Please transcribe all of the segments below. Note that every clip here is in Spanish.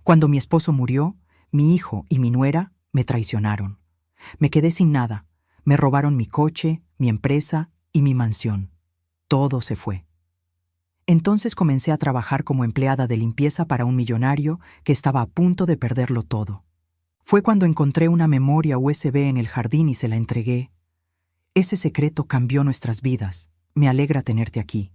Cuando mi esposo murió, mi hijo y mi nuera me traicionaron. Me quedé sin nada. Me robaron mi coche, mi empresa y mi mansión. Todo se fue. Entonces comencé a trabajar como empleada de limpieza para un millonario que estaba a punto de perderlo todo. Fue cuando encontré una memoria USB en el jardín y se la entregué. Ese secreto cambió nuestras vidas. Me alegra tenerte aquí.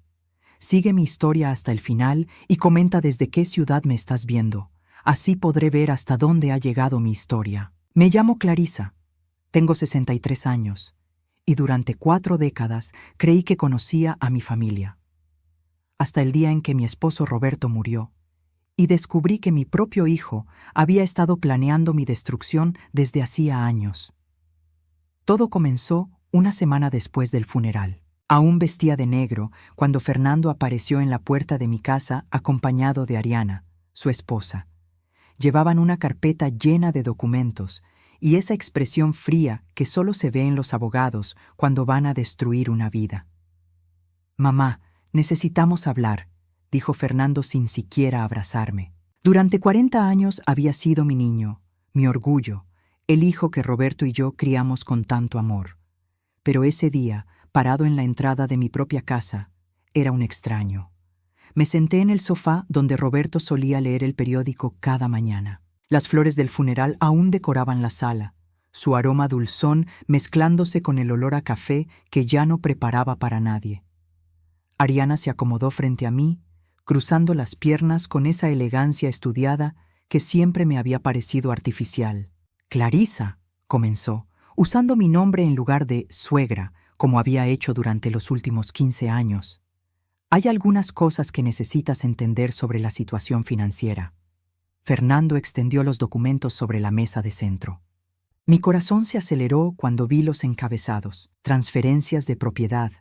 Sigue mi historia hasta el final y comenta desde qué ciudad me estás viendo. Así podré ver hasta dónde ha llegado mi historia. Me llamo Clarisa. Tengo 63 años y durante 4 décadas creí que conocía a mi familia. Hasta el día en que mi esposo Roberto murió y descubrí que mi propio hijo había estado planeando mi destrucción desde hacía años. Todo comenzó una semana después del funeral. Aún vestía de negro cuando Fernando apareció en la puerta de mi casa acompañado de Ariana, su esposa. Llevaban una carpeta llena de documentos y esa expresión fría que solo se ve en los abogados cuando van a destruir una vida. «Mamá, necesitamos hablar», dijo Fernando sin siquiera abrazarme. Durante 40 años había sido mi niño, mi orgullo, el hijo que Roberto y yo criamos con tanto amor. Pero ese día, parado en la entrada de mi propia casa, era un extraño. Me senté en el sofá donde Roberto solía leer el periódico cada mañana. Las flores del funeral aún decoraban la sala, su aroma dulzón mezclándose con el olor a café que ya no preparaba para nadie. Ariana se acomodó frente a mí, cruzando las piernas con esa elegancia estudiada que siempre me había parecido artificial. «Clarisa», comenzó, usando mi nombre en lugar de suegra, como había hecho durante los últimos 15 años. «Hay algunas cosas que necesitas entender sobre la situación financiera». Fernando extendió los documentos sobre la mesa de centro. Mi corazón se aceleró cuando vi los encabezados: transferencias de propiedad,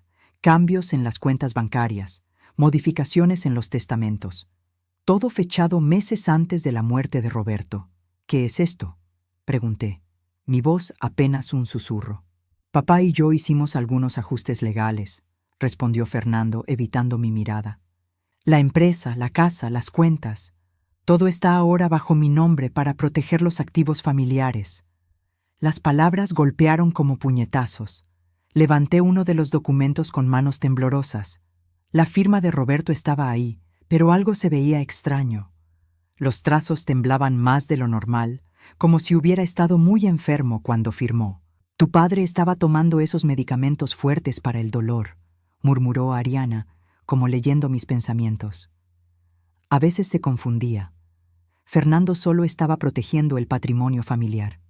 cambios en las cuentas bancarias, modificaciones en los testamentos. Todo fechado meses antes de la muerte de Roberto. «¿Qué es esto?», pregunté, mi voz apenas un susurro. «Papá y yo hicimos algunos ajustes legales», respondió Fernando, evitando mi mirada. «La empresa, la casa, las cuentas. Todo está ahora bajo mi nombre para proteger los activos familiares». Las palabras golpearon como puñetazos. Levanté uno de los documentos con manos temblorosas. La firma de Roberto estaba ahí, pero algo se veía extraño. Los trazos temblaban más de lo normal, como si hubiera estado muy enfermo cuando firmó. «Tu padre estaba tomando esos medicamentos fuertes para el dolor», murmuró Ariana, como leyendo mis pensamientos. A veces se confundía. Fernando solo estaba protegiendo el patrimonio familiar.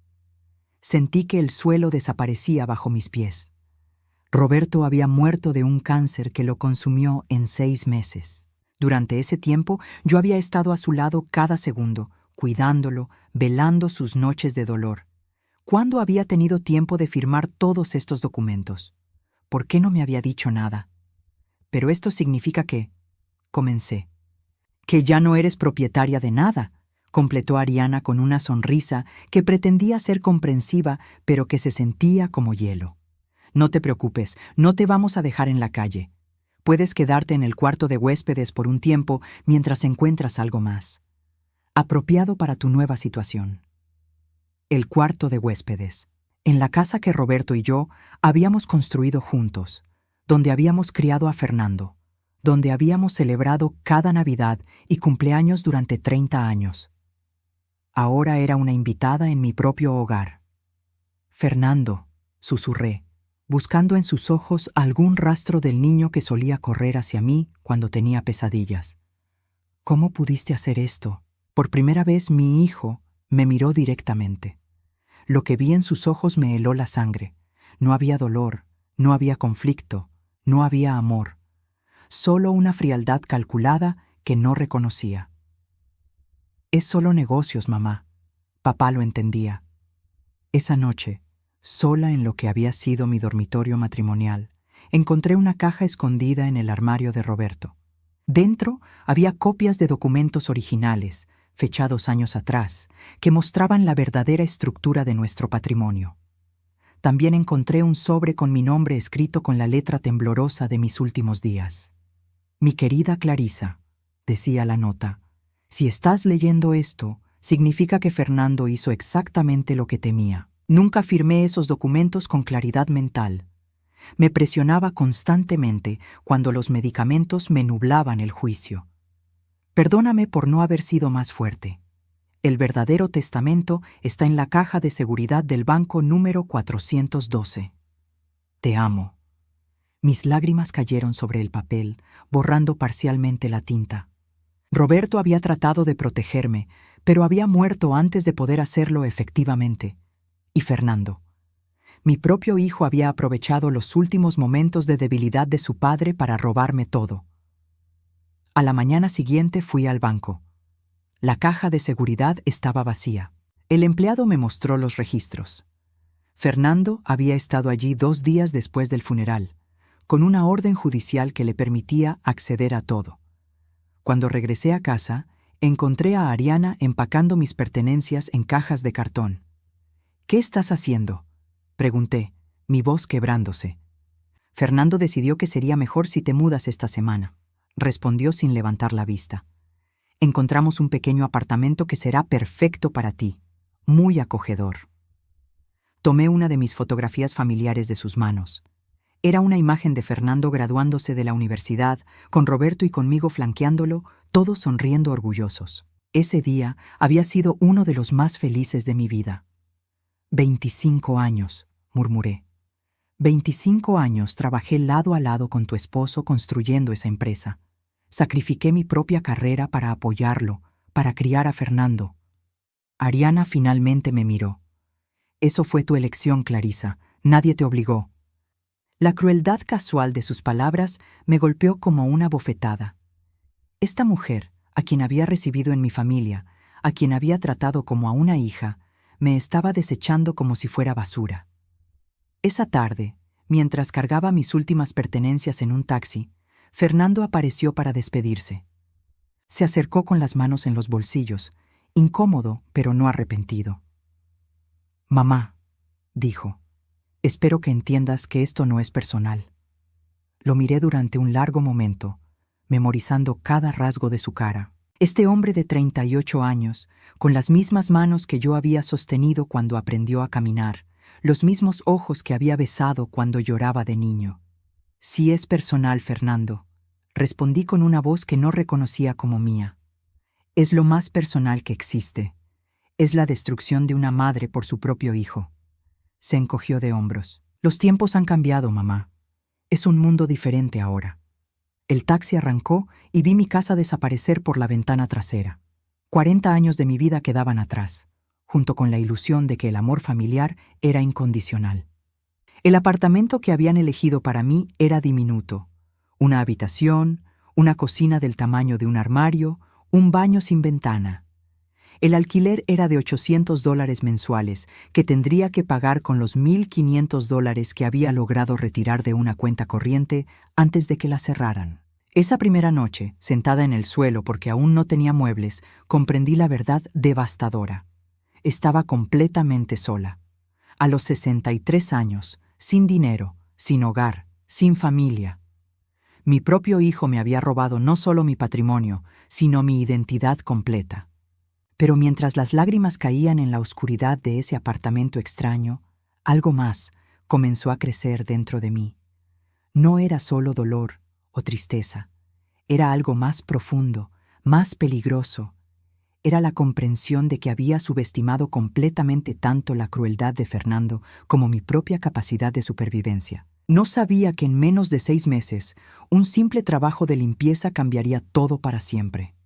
Sentí que el suelo desaparecía bajo mis pies. Roberto había muerto de un cáncer que lo consumió en 6 meses. Durante ese tiempo yo había estado a su lado cada segundo, cuidándolo, velando sus noches de dolor. ¿Cuándo había tenido tiempo de firmar todos estos documentos? ¿Por qué no me había dicho nada? «Pero esto significa que...», comencé. «Que ya no eres propietaria de nada», completó Ariana con una sonrisa que pretendía ser comprensiva, pero que se sentía como hielo. «No te preocupes, no te vamos a dejar en la calle. Puedes quedarte en el cuarto de huéspedes por un tiempo mientras encuentras algo más apropiado para tu nueva situación». El cuarto de huéspedes, en la casa que Roberto y yo habíamos construido juntos, donde habíamos criado a Fernando, donde habíamos celebrado cada Navidad y cumpleaños durante 30 años. Ahora era una invitada en mi propio hogar. «Fernando», susurré, buscando en sus ojos algún rastro del niño que solía correr hacia mí cuando tenía pesadillas. «¿Cómo pudiste hacer esto?». Por primera vez mi hijo me miró directamente. Lo que vi en sus ojos me heló la sangre. No había dolor, no había conflicto, no había amor. Solo una frialdad calculada que no reconocía. «Es solo negocios, mamá». Papá lo entendía. Esa noche, sola en lo que había sido mi dormitorio matrimonial, encontré una caja escondida en el armario de Roberto. Dentro había copias de documentos originales, fechados años atrás, que mostraban la verdadera estructura de nuestro patrimonio. También encontré un sobre con mi nombre escrito con la letra temblorosa de mis últimos días. «Mi querida Clarisa», decía la nota, «si estás leyendo esto, significa que Fernando hizo exactamente lo que temía. Nunca firmé esos documentos con claridad mental. Me presionaba constantemente cuando los medicamentos me nublaban el juicio. Perdóname por no haber sido más fuerte. El verdadero testamento está en la caja de seguridad del banco número 412. Te amo. Mis lágrimas cayeron sobre el papel, borrando parcialmente la tinta. Roberto había tratado de protegerme, pero había muerto antes de poder hacerlo efectivamente. Y Fernando. Mi propio hijo había aprovechado los últimos momentos de debilidad de su padre para robarme todo. A la mañana siguiente fui al banco. La caja de seguridad estaba vacía. El empleado me mostró los registros. Fernando había estado allí 2 días después del funeral, con una orden judicial que le permitía acceder a todo. Cuando regresé a casa, encontré a Ariana empacando mis pertenencias en cajas de cartón. «¿Qué estás haciendo?», pregunté, mi voz quebrándose. «Fernando decidió que sería mejor si te mudas esta semana», respondió sin levantar la vista. «Encontramos un pequeño apartamento que será perfecto para ti, muy acogedor». Tomé una de mis fotografías familiares de sus manos. Era una imagen de Fernando graduándose de la universidad, con Roberto y conmigo flanqueándolo, todos sonriendo orgullosos. Ese día había sido uno de los más felices de mi vida. 25 años, murmuré. 25 años trabajé lado a lado con tu esposo construyendo esa empresa. Sacrifiqué mi propia carrera para apoyarlo, para criar a Fernando. Ariana finalmente me miró. «Eso fue tu elección, Clarissa. Nadie te obligó». La crueldad casual de sus palabras me golpeó como una bofetada. Esta mujer, a quien había recibido en mi familia, a quien había tratado como a una hija, me estaba desechando como si fuera basura. Esa tarde, mientras cargaba mis últimas pertenencias en un taxi, Fernando apareció para despedirse. Se acercó con las manos en los bolsillos, incómodo pero no arrepentido. «Mamá», dijo, «espero que entiendas que esto no es personal». Lo miré durante un largo momento, memorizando cada rasgo de su cara. Este hombre de 38 años, con las mismas manos que yo había sostenido cuando aprendió a caminar, los mismos ojos que había besado cuando lloraba de niño. «Sí es personal, Fernando», respondí con una voz que no reconocía como mía. «Es lo más personal que existe. Es la destrucción de una madre por su propio hijo». Se encogió de hombros. «Los tiempos han cambiado, mamá. Es un mundo diferente ahora». El taxi arrancó y vi mi casa desaparecer por la ventana trasera. 40 años de mi vida quedaban atrás, junto con la ilusión de que el amor familiar era incondicional. El apartamento que habían elegido para mí era diminuto. Una habitación, una cocina del tamaño de un armario, un baño sin ventana. El alquiler era de $800 mensuales, que tendría que pagar con los $1,500 que había logrado retirar de una cuenta corriente antes de que la cerraran. Esa primera noche, sentada en el suelo porque aún no tenía muebles, comprendí la verdad devastadora. Estaba completamente sola. A los 63 años, sin dinero, sin hogar, sin familia. Mi propio hijo me había robado no solo mi patrimonio, sino mi identidad completa. Pero mientras las lágrimas caían en la oscuridad de ese apartamento extraño, algo más comenzó a crecer dentro de mí. No era solo dolor o tristeza, era algo más profundo, más peligroso. Era la comprensión de que había subestimado completamente tanto la crueldad de Fernando como mi propia capacidad de supervivencia. No sabía que en menos de 6 meses, un simple trabajo de limpieza cambiaría todo para siempre.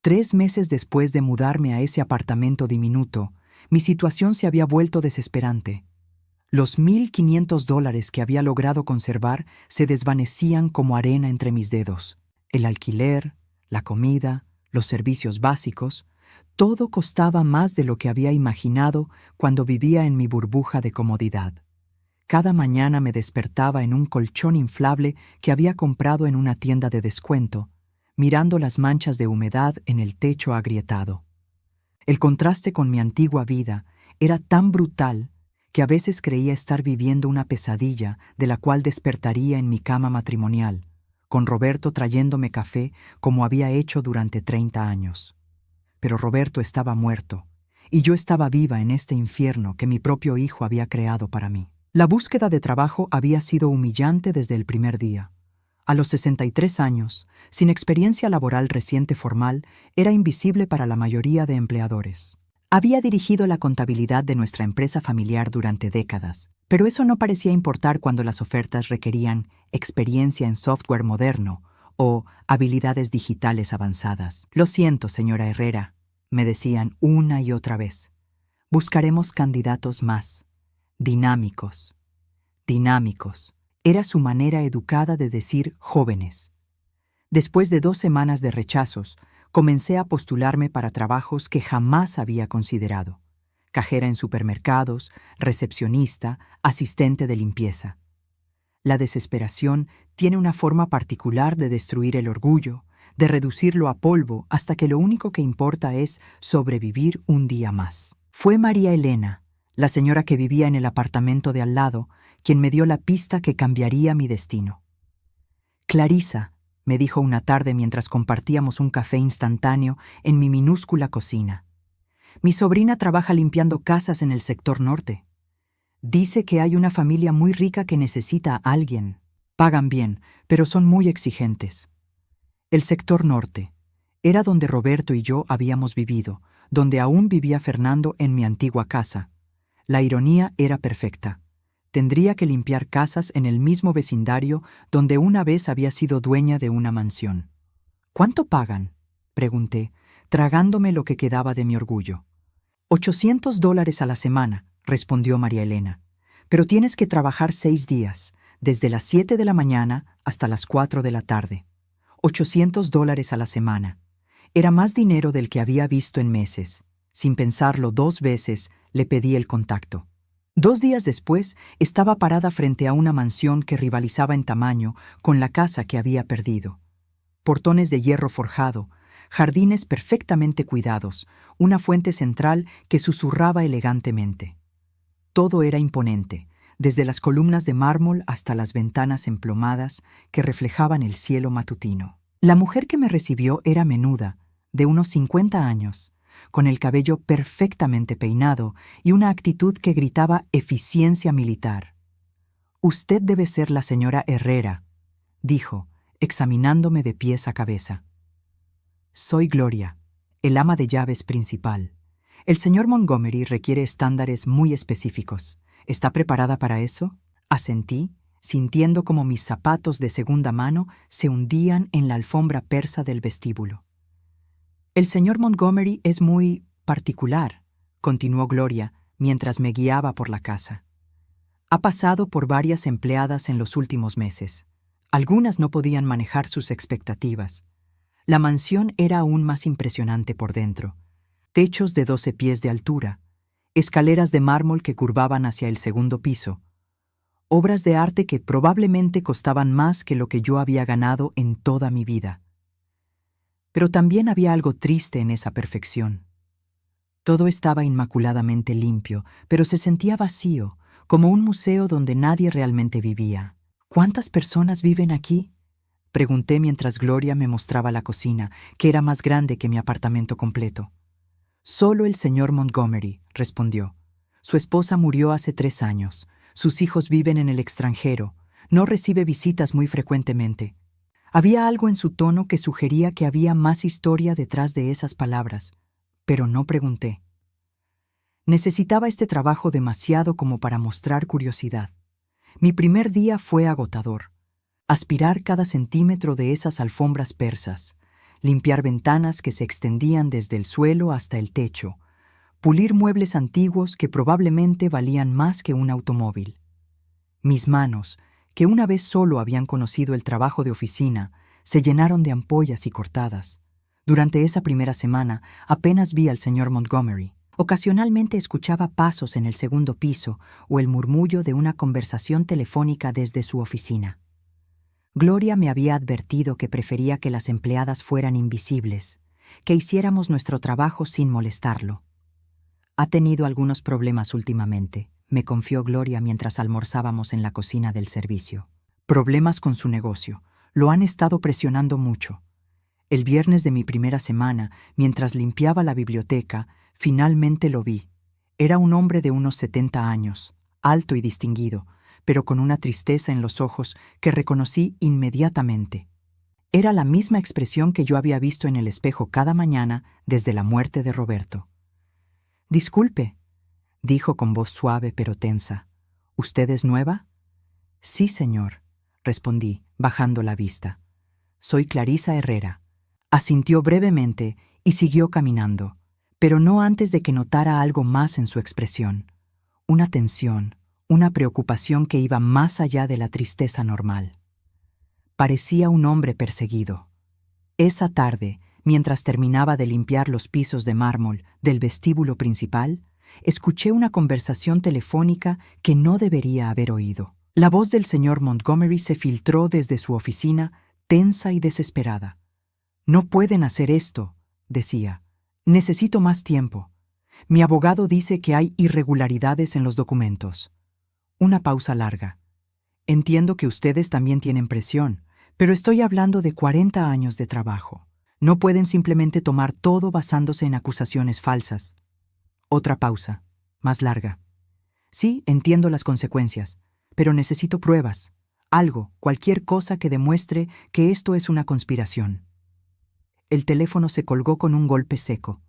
3 meses después de mudarme a ese apartamento diminuto, mi situación se había vuelto desesperante. Los $1,500 que había logrado conservar se desvanecían como arena entre mis dedos. El alquiler, la comida, los servicios básicos, todo costaba más de lo que había imaginado cuando vivía en mi burbuja de comodidad. Cada mañana me despertaba en un colchón inflable que había comprado en una tienda de descuento, mirando las manchas de humedad en el techo agrietado. El contraste con mi antigua vida era tan brutal que a veces creía estar viviendo una pesadilla de la cual despertaría en mi cama matrimonial, con Roberto trayéndome café como había hecho durante 30 años. pero Roberto estaba muerto, y yo estaba viva en este infierno que mi propio hijo había creado para mí. La búsqueda de trabajo había sido humillante desde el primer día. A los 63 años, sin experiencia laboral reciente formal, era invisible para la mayoría de empleadores. Había dirigido la contabilidad de nuestra empresa familiar durante décadas, pero eso no parecía importar cuando las ofertas requerían experiencia en software moderno o habilidades digitales avanzadas. Lo siento, señora Herrera, me decían una y otra vez. Buscaremos candidatos más dinámicos. Dinámicos. Era su manera educada de decir jóvenes. Después de 2 semanas de rechazos, comencé a postularme para trabajos que jamás había considerado. Cajera en supermercados, recepcionista, asistente de limpieza. La desesperación tiene una forma particular de destruir el orgullo, de reducirlo a polvo hasta que lo único que importa es sobrevivir un día más. Fue María Elena, la señora que vivía en el apartamento de al lado, quien me dio la pista que cambiaría mi destino. Clarisa, me dijo una tarde mientras compartíamos un café instantáneo en mi minúscula cocina. Mi sobrina trabaja limpiando casas en el sector norte. Dice que hay una familia muy rica que necesita a alguien. Pagan bien, pero son muy exigentes. El sector norte era donde Roberto y yo habíamos vivido, donde aún vivía Fernando en mi antigua casa. La ironía era perfecta. Tendría que limpiar casas en el mismo vecindario donde una vez había sido dueña de una mansión. ¿Cuánto pagan?, pregunté, tragándome lo que quedaba de mi orgullo. $800 a la semana, respondió María Elena. Pero tienes que trabajar 6 días, desde las 7 de la mañana hasta las 4 de la tarde. $800 a la semana. Era más dinero del que había visto en meses. Sin pensarlo 2 veces, le pedí el contacto. 2 días después, estaba parada frente a una mansión que rivalizaba en tamaño con la casa que había perdido. Portones de hierro forjado, jardines perfectamente cuidados, una fuente central que susurraba elegantemente. Todo era imponente, desde las columnas de mármol hasta las ventanas emplomadas que reflejaban el cielo matutino. La mujer que me recibió era menuda, de unos 50 años, con el cabello perfectamente peinado y una actitud que gritaba eficiencia militar. «Usted debe ser la señora Herrera», dijo, examinándome de pies a cabeza. «Soy Gloria, el ama de llaves principal. El señor Montgomery requiere estándares muy específicos. ¿Está preparada para eso?». Asentí, sintiendo como mis zapatos de segunda mano se hundían en la alfombra persa del vestíbulo. «El señor Montgomery es muy particular», continuó Gloria mientras me guiaba por la casa. «Ha pasado por varias empleadas en los últimos meses. Algunas no podían manejar sus expectativas. La mansión era aún más impresionante por dentro. Techos de 12 pies de altura, escaleras de mármol que curvaban hacia el segundo piso, obras de arte que probablemente costaban más que lo que yo había ganado en toda mi vida. Pero también había algo triste en esa perfección. Todo estaba inmaculadamente limpio, pero se sentía vacío, como un museo donde nadie realmente vivía. «¿Cuántas personas viven aquí?», pregunté mientras Gloria me mostraba la cocina, que era más grande que mi apartamento completo. «Solo el señor Montgomery», respondió. «Su esposa murió hace 3 años. Sus hijos viven en el extranjero. No recibe visitas muy frecuentemente». Había algo en su tono que sugería que había más historia detrás de esas palabras, pero no pregunté. Necesitaba este trabajo demasiado como para mostrar curiosidad. Mi primer día fue agotador. Aspirar cada centímetro de esas alfombras persas, limpiar ventanas que se extendían desde el suelo hasta el techo, pulir muebles antiguos que probablemente valían más que un automóvil. Mis manos, que una vez solo habían conocido el trabajo de oficina, se llenaron de ampollas y cortadas. Durante esa primera semana apenas vi al señor Montgomery. Ocasionalmente escuchaba pasos en el segundo piso o el murmullo de una conversación telefónica desde su oficina. Gloria me había advertido que prefería que las empleadas fueran invisibles, que hiciéramos nuestro trabajo sin molestarlo. «Ha tenido algunos problemas últimamente», me confió Gloria mientras almorzábamos en la cocina del servicio. «Problemas con su negocio. Lo han estado presionando mucho. El viernes de mi primera semana, mientras limpiaba la biblioteca, finalmente lo vi. Era un hombre de unos 70 años, alto y distinguido, pero con una tristeza en los ojos que reconocí inmediatamente. Era la misma expresión que yo había visto en el espejo cada mañana desde la muerte de Roberto. «Disculpe», dijo con voz suave pero tensa. «¿Usted es nueva?» «Sí, señor», respondí, bajando la vista. «Soy Clarisa Herrera». Asintió brevemente y siguió caminando, pero no antes de que notara algo más en su expresión. Una tensión, una preocupación que iba más allá de la tristeza normal. Parecía un hombre perseguido. Esa tarde, mientras terminaba de limpiar los pisos de mármol del vestíbulo principal, escuché una conversación telefónica que no debería haber oído. La voz del señor Montgomery se filtró desde su oficina, tensa y desesperada. «No pueden hacer esto», decía. «Necesito más tiempo. Mi abogado dice que hay irregularidades en los documentos». Una pausa larga. «Entiendo que ustedes también tienen presión, pero estoy hablando de 40 años de trabajo. No pueden simplemente tomar todo basándose en acusaciones falsas». Otra pausa, más larga. «Sí, entiendo las consecuencias, pero necesito pruebas. Algo, cualquier cosa que demuestre que esto es una conspiración». El teléfono se colgó con un golpe seco.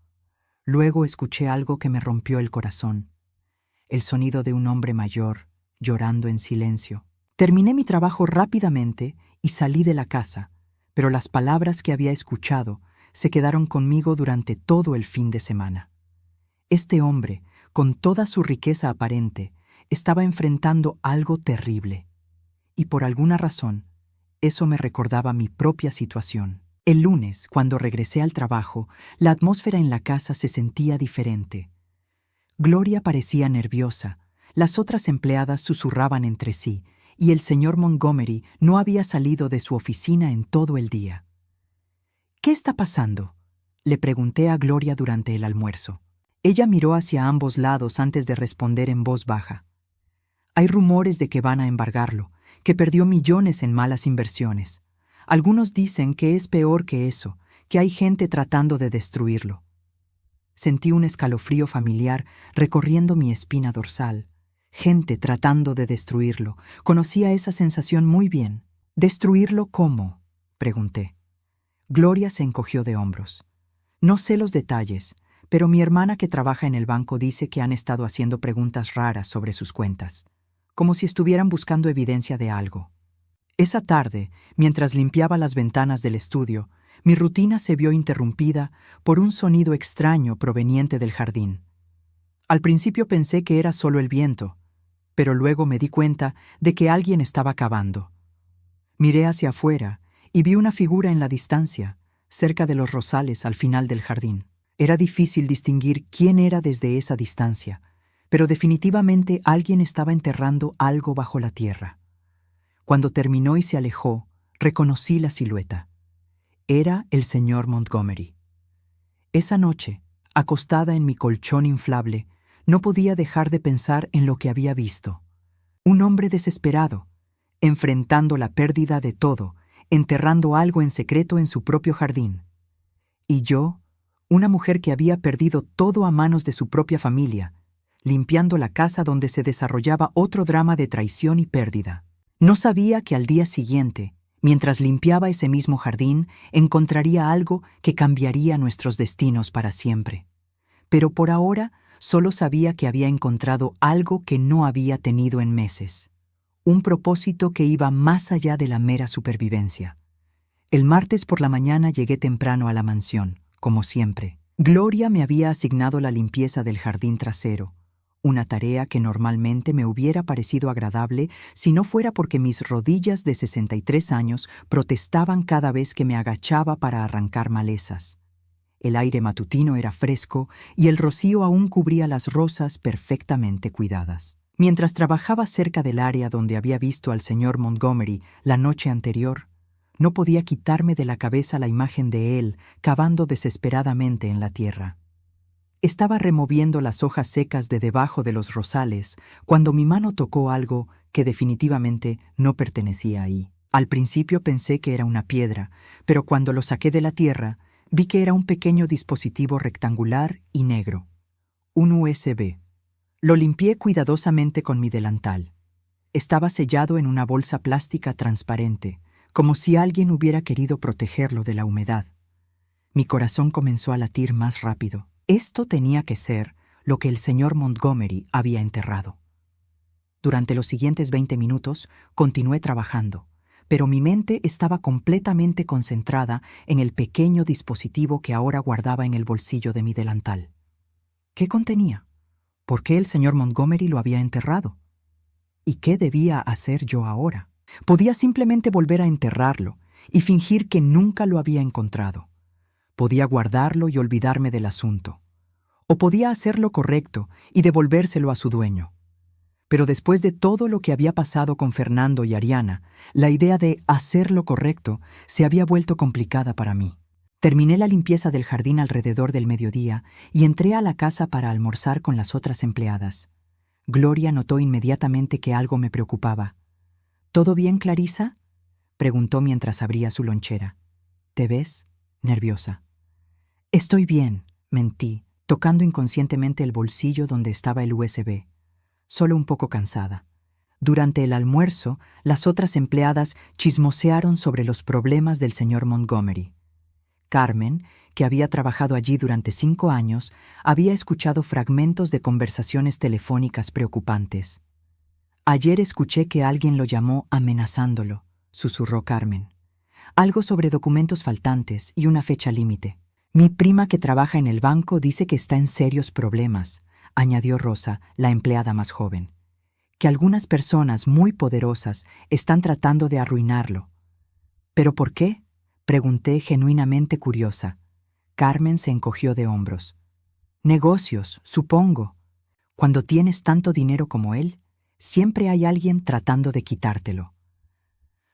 Luego escuché algo que me rompió el corazón. El sonido de un hombre mayor, llorando en silencio. Terminé mi trabajo rápidamente y salí de la casa, pero las palabras que había escuchado se quedaron conmigo durante todo el fin de semana. Este hombre, con toda su riqueza aparente, estaba enfrentando algo terrible. Y por alguna razón, eso me recordaba mi propia situación. El lunes, cuando regresé al trabajo, la atmósfera en la casa se sentía diferente. Gloria parecía nerviosa, las otras empleadas susurraban entre sí, y el señor Montgomery no había salido de su oficina en todo el día. «¿Qué está pasando?», le pregunté a Gloria durante el almuerzo. Ella miró hacia ambos lados antes de responder en voz baja. «Hay rumores de que van a embargarlo, que perdió millones en malas inversiones. Algunos dicen que es peor que eso, que hay gente tratando de destruirlo». Sentí un escalofrío familiar recorriendo mi espina dorsal. Gente tratando de destruirlo. Conocía esa sensación muy bien. «¿Destruirlo cómo?», pregunté. Gloria se encogió de hombros. «No sé los detalles, pero mi hermana que trabaja en el banco dice que han estado haciendo preguntas raras sobre sus cuentas, como si estuvieran buscando evidencia de algo». Esa tarde, mientras limpiaba las ventanas del estudio, mi rutina se vio interrumpida por un sonido extraño proveniente del jardín. Al principio pensé que era solo el viento, pero luego me di cuenta de que alguien estaba cavando. Miré hacia afuera y vi una figura en la distancia, cerca de los rosales al final del jardín. Era difícil distinguir quién era desde esa distancia, pero definitivamente alguien estaba enterrando algo bajo la tierra. Cuando terminó y se alejó, reconocí la silueta. Era el señor Montgomery. Esa noche, acostada en mi colchón inflable, no podía dejar de pensar en lo que había visto. Un hombre desesperado, enfrentando la pérdida de todo, enterrando algo en secreto en su propio jardín. Y yo, una mujer que había perdido todo a manos de su propia familia, limpiando la casa donde se desarrollaba otro drama de traición y pérdida. No sabía que al día siguiente, mientras limpiaba ese mismo jardín, encontraría algo que cambiaría nuestros destinos para siempre. Pero por ahora solo sabía que había encontrado algo que no había tenido en meses. Un propósito que iba más allá de la mera supervivencia. El martes por la mañana llegué temprano a la mansión, como siempre. Gloria me había asignado la limpieza del jardín trasero, una tarea que normalmente me hubiera parecido agradable si no fuera porque mis rodillas de 63 años protestaban cada vez que me agachaba para arrancar malezas. El aire matutino era fresco y el rocío aún cubría las rosas perfectamente cuidadas. Mientras trabajaba cerca del área donde había visto al señor Montgomery la noche anterior, no podía quitarme de la cabeza la imagen de él cavando desesperadamente en la tierra. Estaba removiendo las hojas secas de debajo de los rosales cuando mi mano tocó algo que definitivamente no pertenecía ahí. Al principio pensé que era una piedra, pero cuando lo saqué de la tierra, vi que era un pequeño dispositivo rectangular y negro. Un USB. Lo limpié cuidadosamente con mi delantal. Estaba sellado en una bolsa plástica transparente, como si alguien hubiera querido protegerlo de la humedad. Mi corazón comenzó a latir más rápido. Esto tenía que ser lo que el señor Montgomery había enterrado. Durante los siguientes 20 minutos continué trabajando, pero mi mente estaba completamente concentrada en el pequeño dispositivo que ahora guardaba en el bolsillo de mi delantal. ¿Qué contenía? ¿Por qué el señor Montgomery lo había enterrado? ¿Y qué debía hacer yo ahora? Podía simplemente volver a enterrarlo y fingir que nunca lo había encontrado. Podía guardarlo y olvidarme del asunto. O podía hacer lo correcto y devolvérselo a su dueño. Pero después de todo lo que había pasado con Fernando y Ariana, la idea de hacer lo correcto se había vuelto complicada para mí. Terminé la limpieza del jardín alrededor del mediodía y entré a la casa para almorzar con las otras empleadas. Gloria notó inmediatamente que algo me preocupaba. ¿Todo bien, Clarissa?, preguntó mientras abría su lonchera. ¿Te ves nerviosa? Estoy bien, mentí, tocando inconscientemente el bolsillo donde estaba el USB. Solo un poco cansada. Durante el almuerzo, las otras empleadas chismosearon sobre los problemas del señor Montgomery. Carmen, que había trabajado allí durante 5 años, había escuchado fragmentos de conversaciones telefónicas preocupantes. Ayer escuché que alguien lo llamó amenazándolo, susurró Carmen. Algo sobre documentos faltantes y una fecha límite. Mi prima que trabaja en el banco dice que está en serios problemas, añadió Rosa, la empleada más joven. Que algunas personas muy poderosas están tratando de arruinarlo. ¿Pero por qué?, pregunté genuinamente curiosa. Carmen se encogió de hombros. Negocios, supongo. Cuando tienes tanto dinero como él, siempre hay alguien tratando de quitártelo.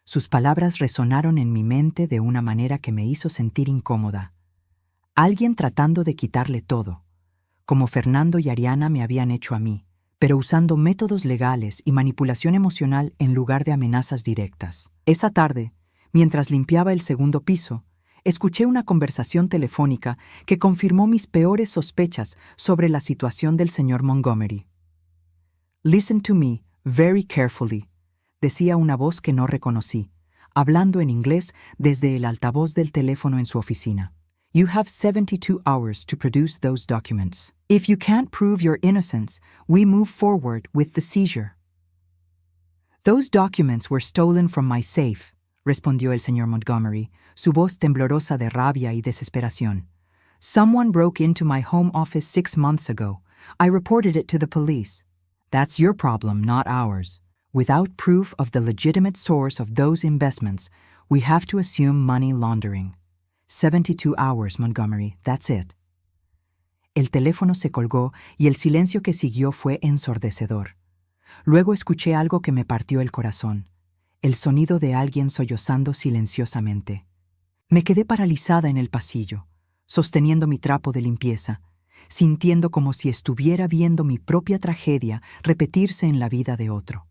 Sus palabras resonaron en mi mente de una manera que me hizo sentir incómoda. Alguien tratando de quitarle todo, como Fernando y Ariana me habían hecho a mí, pero usando métodos legales y manipulación emocional en lugar de amenazas directas. Esa tarde, mientras limpiaba el segundo piso, escuché una conversación telefónica que confirmó mis peores sospechas sobre la situación del señor Montgomery. «Listen to me very carefully», decía una voz que no reconocí, hablando en inglés desde el altavoz del teléfono en su oficina. «You have 72 hours to produce those documents. If you can't prove your innocence, we move forward with the seizure». «Those documents were stolen from my safe», respondió el señor Montgomery, su voz temblorosa de rabia y desesperación. «Someone broke into my home office 6 months ago. I reported it to the police. That's your problem, not ours. Without proof of the legitimate source of those investments, we have to assume money laundering. 72 hours, Montgomery, that's it». El teléfono se colgó y el silencio que siguió fue ensordecedor. Luego escuché algo que me partió el corazón. El sonido de alguien sollozando silenciosamente. Me quedé paralizada en el pasillo, sosteniendo mi trapo de limpieza, sintiendo como si estuviera viendo mi propia tragedia repetirse en la vida de otro.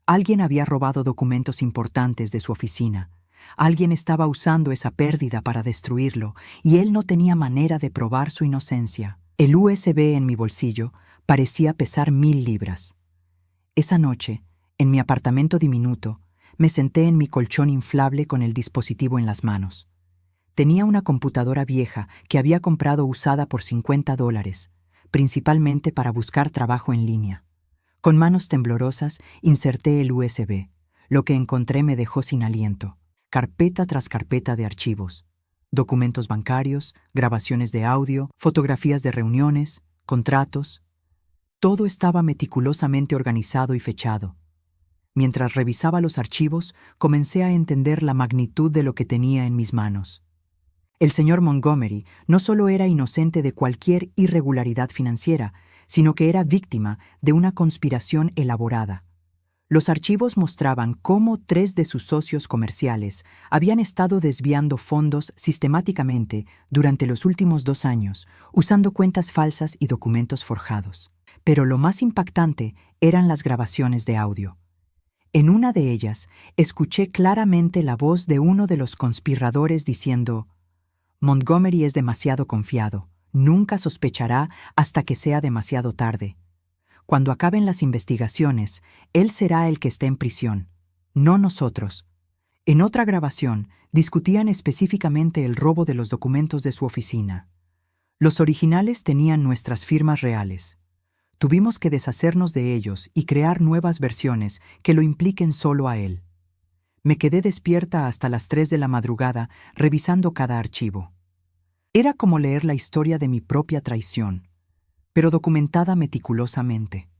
Alguien había robado documentos importantes de su oficina. Alguien estaba usando esa pérdida para destruirlo, y él no tenía manera de probar su inocencia. El USB en mi bolsillo parecía pesar 1000 libras. Esa noche, en mi apartamento diminuto, me senté en mi colchón inflable con el dispositivo en las manos. Tenía una computadora vieja que había comprado usada por $50, principalmente para buscar trabajo en línea. Con manos temblorosas inserté el USB. Lo que encontré me dejó sin aliento. Carpeta tras carpeta de archivos. Documentos bancarios, grabaciones de audio, fotografías de reuniones, contratos. Todo estaba meticulosamente organizado y fechado. Mientras revisaba los archivos, comencé a entender la magnitud de lo que tenía en mis manos. El señor Montgomery no solo era inocente de cualquier irregularidad financiera, sino que era víctima de una conspiración elaborada. Los archivos mostraban cómo 3 de sus socios comerciales habían estado desviando fondos sistemáticamente durante los últimos 2 años, usando cuentas falsas y documentos forjados. Pero lo más impactante eran las grabaciones de audio. En una de ellas, escuché claramente la voz de uno de los conspiradores diciendo: «Montgomery es demasiado confiado. Nunca sospechará hasta que sea demasiado tarde. Cuando acaben las investigaciones, él será el que esté en prisión, no nosotros». En otra grabación, discutían específicamente el robo de los documentos de su oficina. Los originales tenían nuestras firmas reales. Tuvimos que deshacernos de ellos y crear nuevas versiones que lo impliquen solo a él. Me quedé despierta hasta las 3 de la madrugada revisando cada archivo. Era como leer la historia de mi propia traición, pero documentada meticulosamente.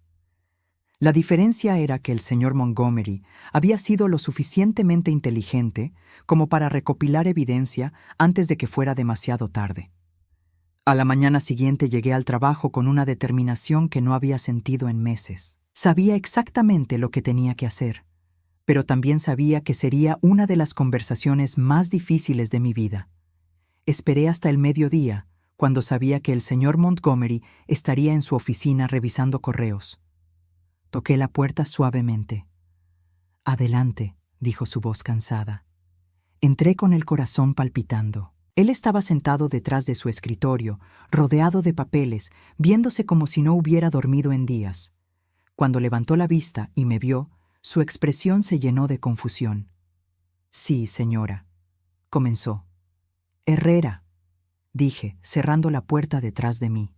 La diferencia era que el señor Montgomery había sido lo suficientemente inteligente como para recopilar evidencia antes de que fuera demasiado tarde. A la mañana siguiente llegué al trabajo con una determinación que no había sentido en meses. Sabía exactamente lo que tenía que hacer, pero también sabía que sería una de las conversaciones más difíciles de mi vida. Esperé hasta el mediodía, cuando sabía que el señor Montgomery estaría en su oficina revisando correos. Toqué la puerta suavemente. «Adelante», dijo su voz cansada. Entré con el corazón palpitando. Él estaba sentado detrás de su escritorio, rodeado de papeles, viéndose como si no hubiera dormido en días. Cuando levantó la vista y me vio, su expresión se llenó de confusión. «Sí, señora», comenzó. «Herrera», dije, cerrando la puerta detrás de mí.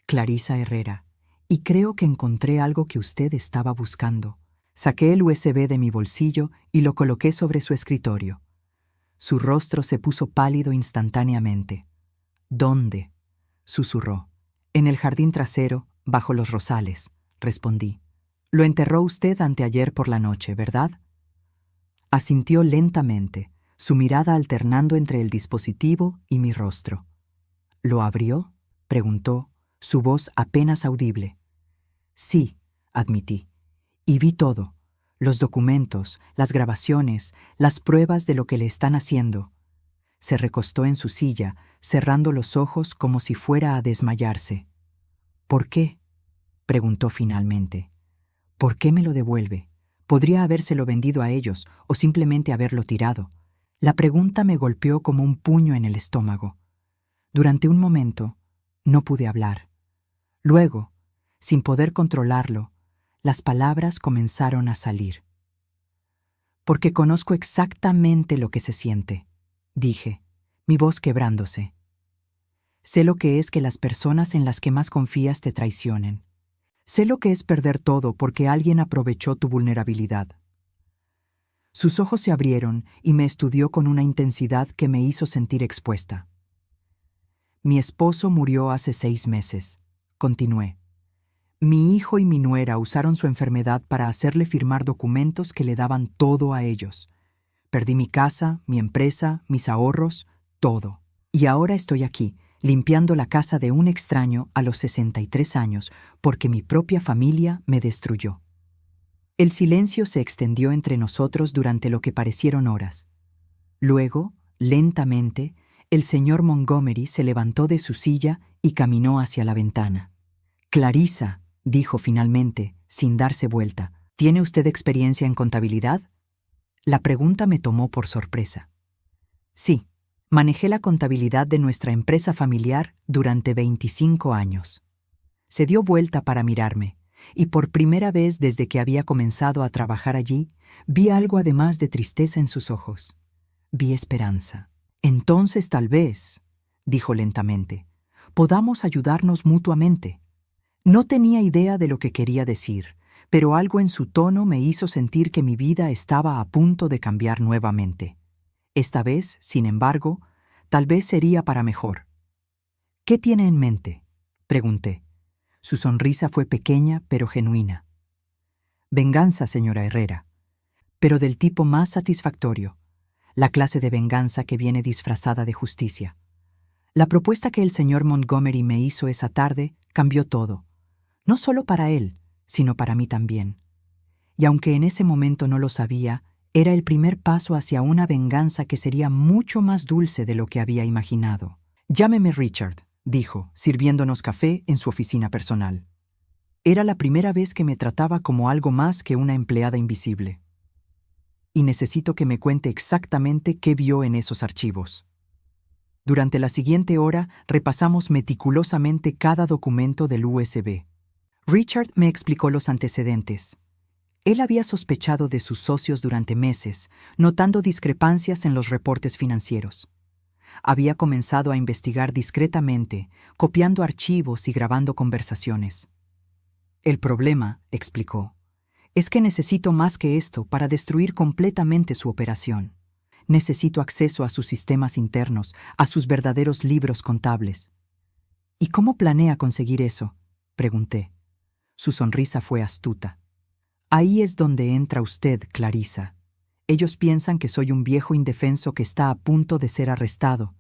«Clarisa Herrera, y creo que encontré algo que usted estaba buscando». Saqué el USB de mi bolsillo y lo coloqué sobre su escritorio. Su rostro se puso pálido instantáneamente. «¿Dónde?», susurró. «En el jardín trasero, bajo los rosales», respondí. «Lo enterró usted anteayer por la noche, ¿verdad?». Asintió lentamente, su mirada alternando entre el dispositivo y mi rostro. «¿Lo abrió?», preguntó, su voz apenas audible. «Sí», admití. «Y vi todo. Los documentos, las grabaciones, las pruebas de lo que le están haciendo». Se recostó en su silla, cerrando los ojos como si fuera a desmayarse. «¿Por qué?», preguntó finalmente. «¿Por qué me lo devuelve? Podría habérselo vendido a ellos o simplemente haberlo tirado». La pregunta me golpeó como un puño en el estómago. Durante un momento, no pude hablar. Luego, sin poder controlarlo, las palabras comenzaron a salir. «Porque conozco exactamente lo que se siente», dije, mi voz quebrándose. «Sé lo que es que las personas en las que más confías te traicionen. Sé lo que es perder todo porque alguien aprovechó tu vulnerabilidad». Sus ojos se abrieron y me estudió con una intensidad que me hizo sentir expuesta. «Mi esposo murió hace 6 meses», continué. «Mi hijo y mi nuera usaron su enfermedad para hacerle firmar documentos que le daban todo a ellos. Perdí mi casa, mi empresa, mis ahorros, todo. Y ahora estoy aquí, limpiando la casa de un extraño a los 63 años, porque mi propia familia me destruyó». El silencio se extendió entre nosotros durante lo que parecieron horas. Luego, lentamente, el señor Montgomery se levantó de su silla y caminó hacia la ventana. «Clarisa», dijo finalmente, sin darse vuelta, «¿tiene usted experiencia en contabilidad?». La pregunta me tomó por sorpresa. «Sí, manejé la contabilidad de nuestra empresa familiar durante 25 años». Se dio vuelta para mirarme, y por primera vez desde que había comenzado a trabajar allí, vi algo además de tristeza en sus ojos. Vi esperanza. «Entonces tal vez», dijo lentamente, «podamos ayudarnos mutuamente». No tenía idea de lo que quería decir, pero algo en su tono me hizo sentir que mi vida estaba a punto de cambiar nuevamente. Esta vez, sin embargo, tal vez sería para mejor. «¿Qué tiene en mente?», pregunté. Su sonrisa fue pequeña pero genuina. «Venganza, señora Herrera, pero del tipo más satisfactorio, la clase de venganza que viene disfrazada de justicia. La propuesta que el señor Montgomery me hizo esa tarde cambió todo. No solo para él, sino para mí también. Y aunque en ese momento no lo sabía, era el primer paso hacia una venganza que sería mucho más dulce de lo que había imaginado. «Llámeme Richard», dijo, sirviéndonos café en su oficina personal. Era la primera vez que me trataba como algo más que una empleada invisible. Y necesito que me cuente exactamente qué vio en esos archivos. Durante la siguiente hora repasamos meticulosamente cada documento del USB. Richard me explicó los antecedentes. Él había sospechado de sus socios durante meses, notando discrepancias en los reportes financieros. Había comenzado a investigar discretamente, copiando archivos y grabando conversaciones. El problema, explicó, es que necesito más que esto para destruir completamente su operación. Necesito acceso a sus sistemas internos, a sus verdaderos libros contables. ¿Y cómo planea conseguir eso?, pregunté. Su sonrisa fue astuta. Ahí es donde entra usted, Clarissa. Ellos piensan que soy un viejo indefenso que está a punto de ser arrestado.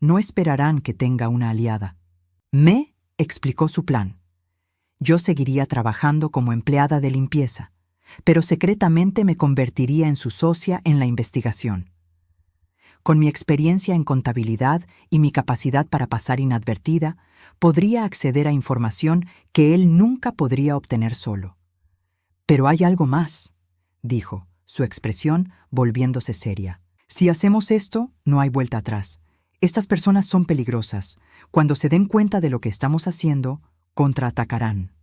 No esperarán que tenga una aliada. Me explicó su plan. Yo seguiría trabajando como empleada de limpieza, pero secretamente me convertiría en su socia en la investigación. Con mi experiencia en contabilidad y mi capacidad para pasar inadvertida, podría acceder a información que él nunca podría obtener solo. Pero hay algo más, dijo, su expresión volviéndose seria. Si hacemos esto, no hay vuelta atrás. Estas personas son peligrosas. Cuando se den cuenta de lo que estamos haciendo, contraatacarán.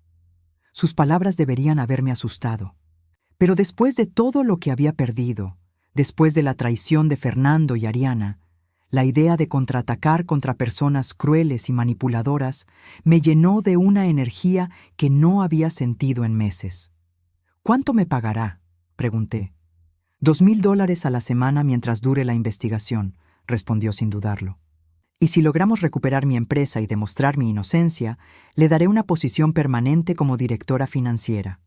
Sus palabras deberían haberme asustado. Pero después de todo lo que había perdido, después de la traición de Fernando y Ariana, la idea de contraatacar contra personas crueles y manipuladoras me llenó de una energía que no había sentido en meses. ¿Cuánto me pagará?, pregunté. $2,000 a la semana mientras dure la investigación, respondió sin dudarlo. Y si logramos recuperar mi empresa y demostrar mi inocencia, le daré una posición permanente como directora financiera,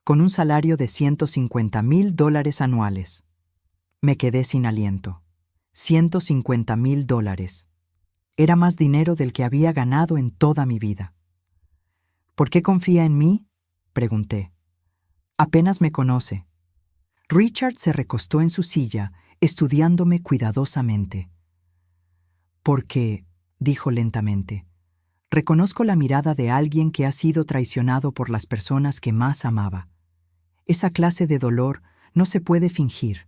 con un salario de $150,000 anuales. Me quedé sin aliento. $150,000. Era más dinero del que había ganado en toda mi vida. ¿Por qué confía en mí?, pregunté. Apenas me conoce. Richard se recostó en su silla, estudiándome cuidadosamente. Porque, dijo lentamente, reconozco la mirada de alguien que ha sido traicionado por las personas que más amaba. Esa clase de dolor no se puede fingir,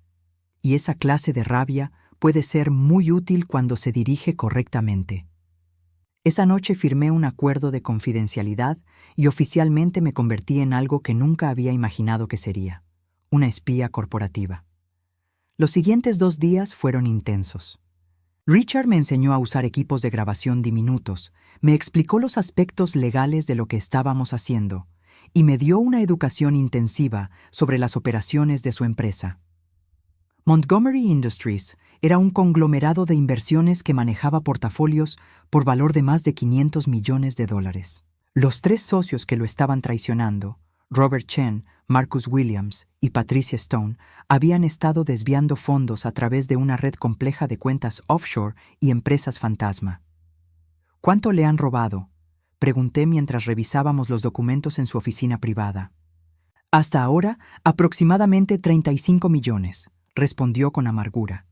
y esa clase de rabia puede ser muy útil cuando se dirige correctamente. Esa noche firmé un acuerdo de confidencialidad y oficialmente me convertí en algo que nunca había imaginado que sería, una espía corporativa. Los siguientes 2 días fueron intensos. Richard me enseñó a usar equipos de grabación diminutos, me explicó los aspectos legales de lo que estábamos haciendo y me dio una educación intensiva sobre las operaciones de su empresa. Montgomery Industries era un conglomerado de inversiones que manejaba portafolios por valor de más de $500 millones. Los 3 socios que lo estaban traicionando, Robert Chen, Marcus Williams y Patricia Stone, habían estado desviando fondos a través de una red compleja de cuentas offshore y empresas fantasma. ¿Cuánto le han robado?, pregunté mientras revisábamos los documentos en su oficina privada. Hasta ahora, aproximadamente 35 millones, respondió con amargura.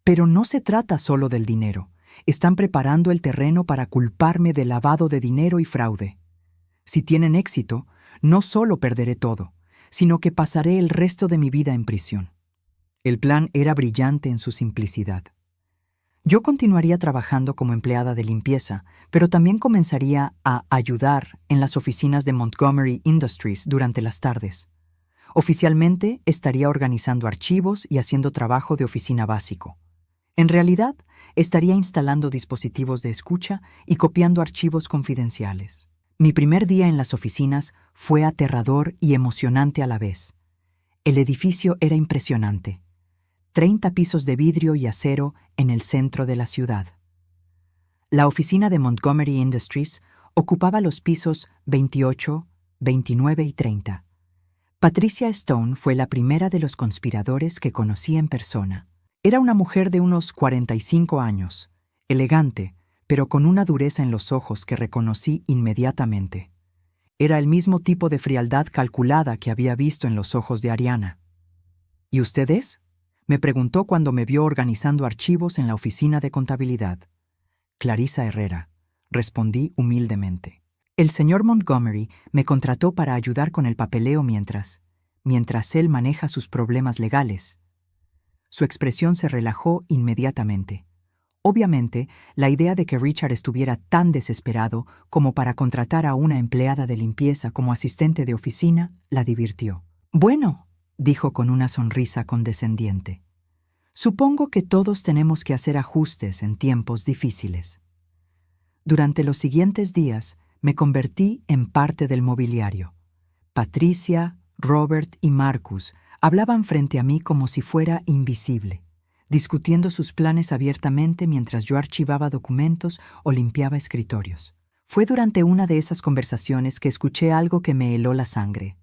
Pero no se trata solo del dinero. Están preparando el terreno para culparme de lavado de dinero y fraude. Si tienen éxito, no solo perderé todo, sino que pasaré el resto de mi vida en prisión. El plan era brillante en su simplicidad. Yo continuaría trabajando como empleada de limpieza, pero también comenzaría a ayudar en las oficinas de Montgomery Industries durante las tardes. Oficialmente estaría organizando archivos y haciendo trabajo de oficina básico. En realidad, estaría instalando dispositivos de escucha y copiando archivos confidenciales. Mi primer día en las oficinas fue aterrador y emocionante a la vez. El edificio era impresionante. 30 pisos de vidrio y acero en el centro de la ciudad. La oficina de Montgomery Industries ocupaba los pisos 28, 29 y 30. Patricia Stone fue la primera de los conspiradores que conocí en persona. Era una mujer de unos 45 años, elegante, pero con una dureza en los ojos que reconocí inmediatamente. Era el mismo tipo de frialdad calculada que había visto en los ojos de Ariana. ¿Y usted es?, me preguntó cuando me vio organizando archivos en la oficina de contabilidad. Clarissa Herrera, respondí humildemente. El señor Montgomery me contrató para ayudar con el papeleo mientras él maneja sus problemas legales. Su expresión se relajó inmediatamente. Obviamente, la idea de que Richard estuviera tan desesperado como para contratar a una empleada de limpieza como asistente de oficina la divirtió. Bueno, dijo con una sonrisa condescendiente. Supongo que todos tenemos que hacer ajustes en tiempos difíciles. Durante los siguientes días me convertí en parte del mobiliario. Patricia, Robert y Marcus hablaban frente a mí como si fuera invisible, discutiendo sus planes abiertamente mientras yo archivaba documentos o limpiaba escritorios. Fue durante una de esas conversaciones que escuché algo que me heló la sangre.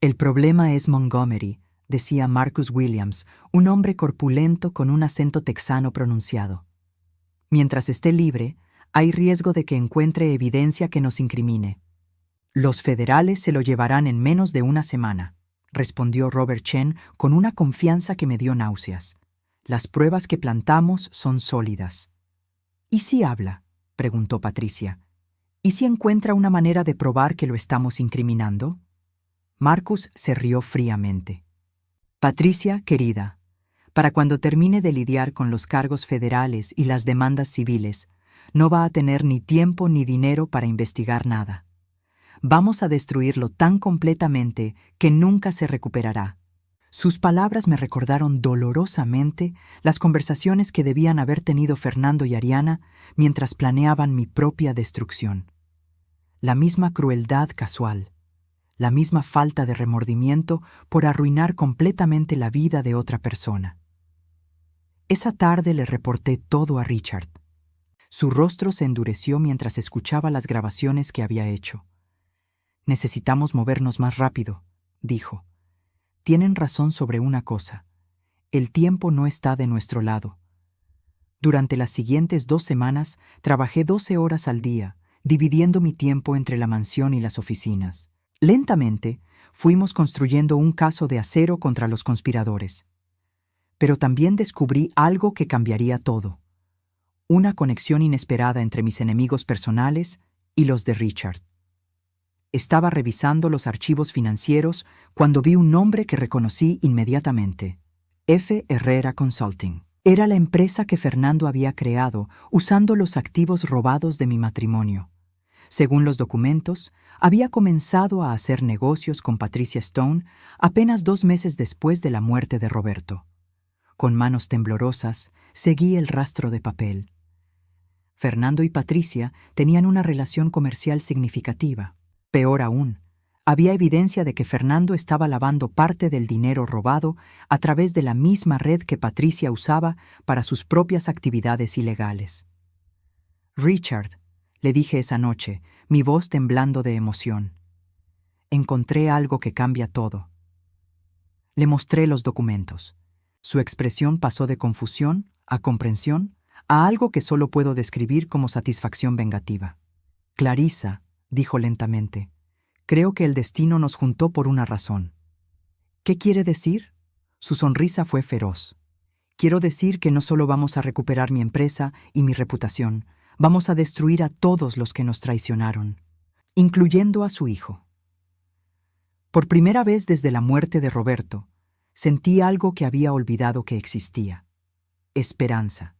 El problema es Montgomery, decía Marcus Williams, un hombre corpulento con un acento texano pronunciado. Mientras esté libre, hay riesgo de que encuentre evidencia que nos incrimine. Los federales se lo llevarán en menos de una semana, respondió Robert Chen con una confianza que me dio náuseas. Las pruebas que plantamos son sólidas. ¿Y si habla?, preguntó Patricia. ¿Y si encuentra una manera de probar que lo estamos incriminando? Marcus se rió fríamente. Patricia, querida, para cuando termine de lidiar con los cargos federales y las demandas civiles, no va a tener ni tiempo ni dinero para investigar nada. Vamos a destruirlo tan completamente que nunca se recuperará. Sus palabras me recordaron dolorosamente las conversaciones que debían haber tenido Fernando y Ariana mientras planeaban mi propia destrucción. La misma crueldad casual, la misma falta de remordimiento por arruinar completamente la vida de otra persona. Esa tarde le reporté todo a Richard. Su rostro se endureció mientras escuchaba las grabaciones que había hecho. «Necesitamos movernos más rápido», dijo. «Tienen razón sobre una cosa. El tiempo no está de nuestro lado. Durante las siguientes 2 semanas trabajé 12 horas al día, dividiendo mi tiempo entre la mansión y las oficinas. Lentamente, fuimos construyendo un caso de acero contra los conspiradores. Pero también descubrí algo que cambiaría todo. Una conexión inesperada entre mis enemigos personales y los de Richard. Estaba revisando los archivos financieros cuando vi un nombre que reconocí inmediatamente. F. Herrera Consulting. Era la empresa que Fernando había creado usando los activos robados de mi matrimonio. Según los documentos, había comenzado a hacer negocios con Patricia Stone apenas 2 meses después de la muerte de Roberto. Con manos temblorosas, seguí el rastro de papel. Fernando y Patricia tenían una relación comercial significativa. Peor aún, había evidencia de que Fernando estaba lavando parte del dinero robado a través de la misma red que Patricia usaba para sus propias actividades ilegales. «Richard», le dije esa noche, mi voz temblando de emoción. «Encontré algo que cambia todo». Le mostré los documentos. Su expresión pasó de confusión a comprensión a algo que solo puedo describir como satisfacción vengativa. «Clarissa», dijo lentamente, «creo que el destino nos juntó por una razón». «¿Qué quiere decir?» Su sonrisa fue feroz. «Quiero decir que no solo vamos a recuperar mi empresa y mi reputación, vamos a destruir a todos los que nos traicionaron, incluyendo a su hijo». Por primera vez desde la muerte de Roberto, sentí algo que había olvidado que existía: esperanza.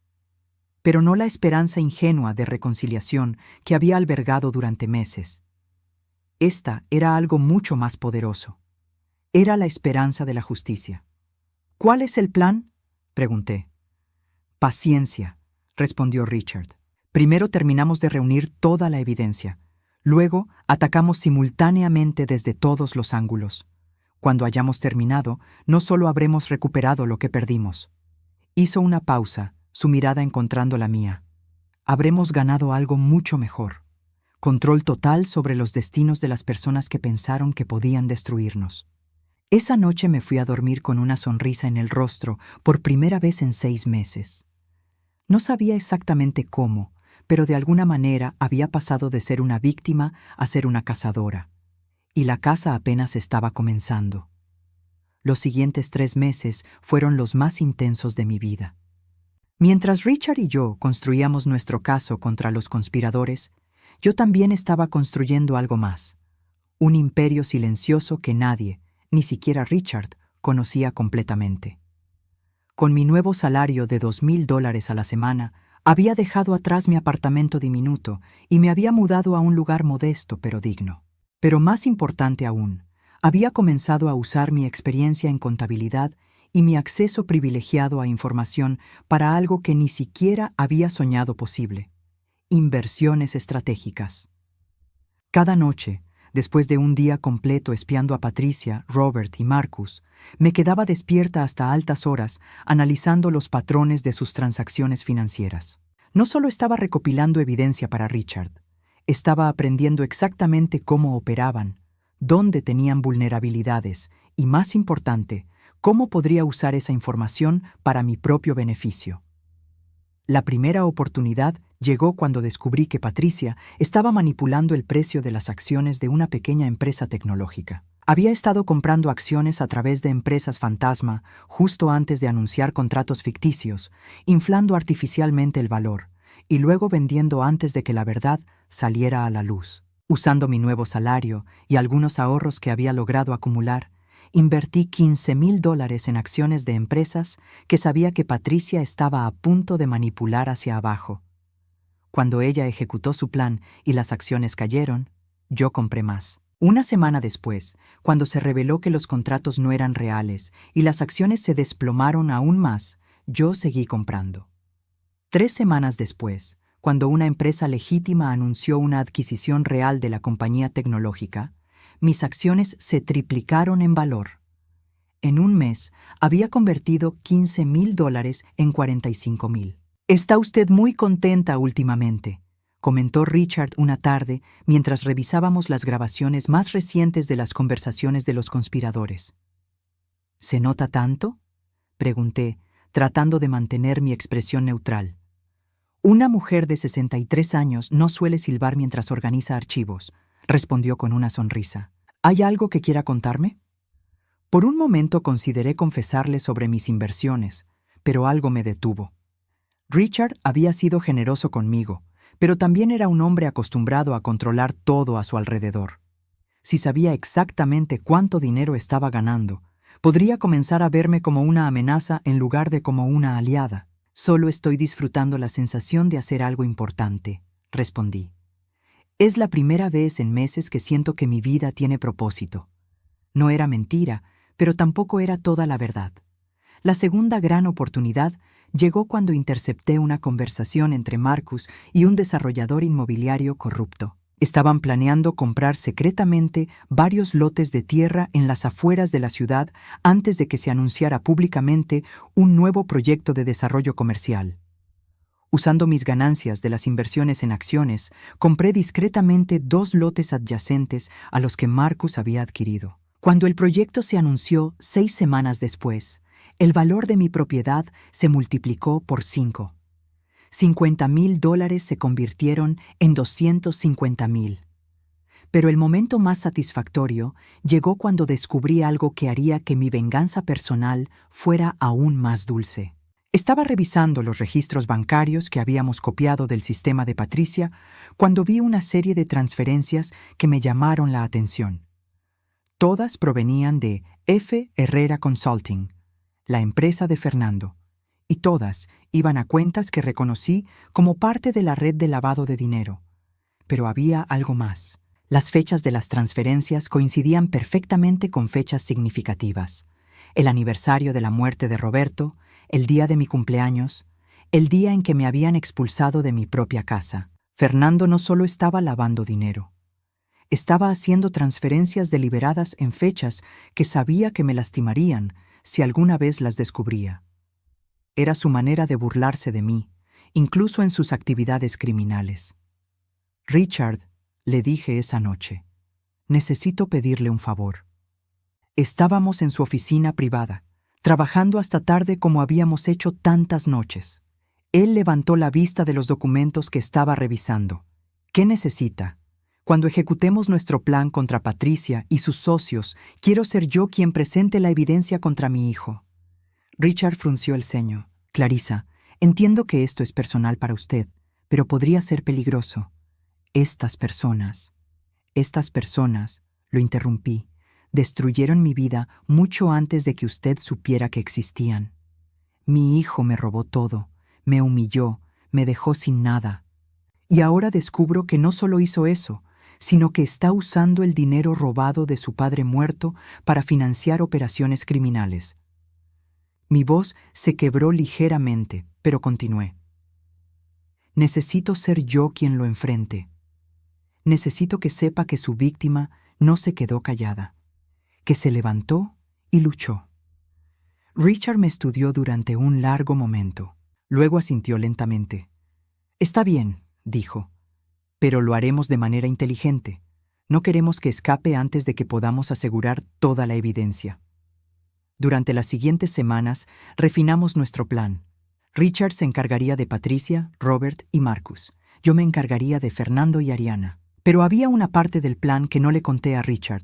Pero no la esperanza ingenua de reconciliación que había albergado durante meses. Esta era algo mucho más poderoso. Era la esperanza de la justicia. «¿Cuál es el plan?», pregunté. «Paciencia», respondió Richard. «Primero terminamos de reunir toda la evidencia. Luego atacamos simultáneamente desde todos los ángulos. Cuando hayamos terminado, no solo habremos recuperado lo que perdimos». Hizo una pausa, su mirada encontrando la mía. «Habremos ganado algo mucho mejor. Control total sobre los destinos de las personas que pensaron que podían destruirnos». Esa noche me fui a dormir con una sonrisa en el rostro por primera vez en 6 meses. No sabía exactamente cómo, pero de alguna manera había pasado de ser una víctima a ser una cazadora. Y la caza apenas estaba comenzando. Los siguientes 3 meses fueron los más intensos de mi vida. Mientras Richard y yo construíamos nuestro caso contra los conspiradores, yo también estaba construyendo algo más. Un imperio silencioso que nadie, ni siquiera Richard, conocía completamente. Con mi nuevo salario de $2,000 a la semana, había dejado atrás mi apartamento diminuto y me había mudado a un lugar modesto pero digno. Pero más importante aún, había comenzado a usar mi experiencia en contabilidad y mi acceso privilegiado a información para algo que ni siquiera había soñado posible: inversiones estratégicas. Cada noche, después de un día completo espiando a Patricia, Robert y Marcus, me quedaba despierta hasta altas horas analizando los patrones de sus transacciones financieras. No solo estaba recopilando evidencia para Richard, estaba aprendiendo exactamente cómo operaban, dónde tenían vulnerabilidades y, más importante, cómo podría usar esa información para mi propio beneficio. La primera oportunidad llegó cuando descubrí que Patricia estaba manipulando el precio de las acciones de una pequeña empresa tecnológica. Había estado comprando acciones a través de empresas fantasma justo antes de anunciar contratos ficticios, inflando artificialmente el valor, y luego vendiendo antes de que la verdad saliera a la luz. Usando mi nuevo salario y algunos ahorros que había logrado acumular, invertí $15,000 en acciones de empresas que sabía que Patricia estaba a punto de manipular hacia abajo. Cuando ella ejecutó su plan y las acciones cayeron, yo compré más. Una semana después, cuando se reveló que los contratos no eran reales y las acciones se desplomaron aún más, yo seguí comprando. 3 semanas después, cuando una empresa legítima anunció una adquisición real de la compañía tecnológica, mis acciones se triplicaron en valor. En un mes, había convertido $15,000 en $45,000. «Está usted muy contenta últimamente», comentó Richard una tarde mientras revisábamos las grabaciones más recientes de las conversaciones de los conspiradores. «¿Se nota tanto?», pregunté, tratando de mantener mi expresión neutral. «Una mujer de 63 años no suele silbar mientras organiza archivos», respondió con una sonrisa. «¿Hay algo que quiera contarme?». Por un momento consideré confesarle sobre mis inversiones, pero algo me detuvo. Richard había sido generoso conmigo, pero también era un hombre acostumbrado a controlar todo a su alrededor. Si sabía exactamente cuánto dinero estaba ganando, podría comenzar a verme como una amenaza en lugar de como una aliada. «Solo estoy disfrutando la sensación de hacer algo importante», respondí. «Es la primera vez en meses que siento que mi vida tiene propósito». No era mentira, pero tampoco era toda la verdad. La segunda gran oportunidad llegó cuando intercepté una conversación entre Marcus y un desarrollador inmobiliario corrupto. Estaban planeando comprar secretamente varios lotes de tierra en las afueras de la ciudad antes de que se anunciara públicamente un nuevo proyecto de desarrollo comercial. Usando mis ganancias de las inversiones en acciones, compré discretamente 2 lotes adyacentes a los que Marcus había adquirido. Cuando el proyecto se anunció 6 semanas después, el valor de mi propiedad se multiplicó por 5. $50,000 se convirtieron en $250,000. Pero el momento más satisfactorio llegó cuando descubrí algo que haría que mi venganza personal fuera aún más dulce. Estaba revisando los registros bancarios que habíamos copiado del sistema de Patricia cuando vi una serie de transferencias que me llamaron la atención. Todas provenían de F. Herrera Consulting, la empresa de Fernando, y todas iban a cuentas que reconocí como parte de la red de lavado de dinero. Pero había algo más. Las fechas de las transferencias coincidían perfectamente con fechas significativas: el aniversario de la muerte de Roberto, el día de mi cumpleaños, el día en que me habían expulsado de mi propia casa. Fernando no solo estaba lavando dinero, estaba haciendo transferencias deliberadas en fechas que sabía que me lastimarían si alguna vez las descubría. Era su manera de burlarse de mí, incluso en sus actividades criminales. «Richard», le dije esa noche, «necesito pedirle un favor». Estábamos en su oficina privada, trabajando hasta tarde como habíamos hecho tantas noches. Él levantó la vista de los documentos que estaba revisando. «¿Qué necesita? Cuando ejecutemos nuestro plan contra Patricia y sus socios, quiero ser yo quien presente la evidencia contra mi hijo». Richard frunció el ceño. «Clarissa, entiendo que esto es personal para usted, pero podría ser peligroso». Estas personas, lo interrumpí, destruyeron mi vida mucho antes de que usted supiera que existían. Mi hijo me robó todo, me humilló, me dejó sin nada. Y ahora descubro que no solo hizo eso, sino que está usando el dinero robado de su padre muerto para financiar operaciones criminales. Mi voz se quebró ligeramente, pero continué. Necesito ser yo quien lo enfrente. Necesito que sepa que su víctima no se quedó callada, que se levantó y luchó. Richard me estudió durante un largo momento. Luego asintió lentamente. Está bien, dijo, pero lo haremos de manera inteligente. No queremos que escape antes de que podamos asegurar toda la evidencia. Durante las siguientes semanas refinamos nuestro plan. Richard se encargaría de Patricia, Robert y Marcus. Yo me encargaría de Fernando y Ariana. Pero había una parte del plan que no le conté a Richard.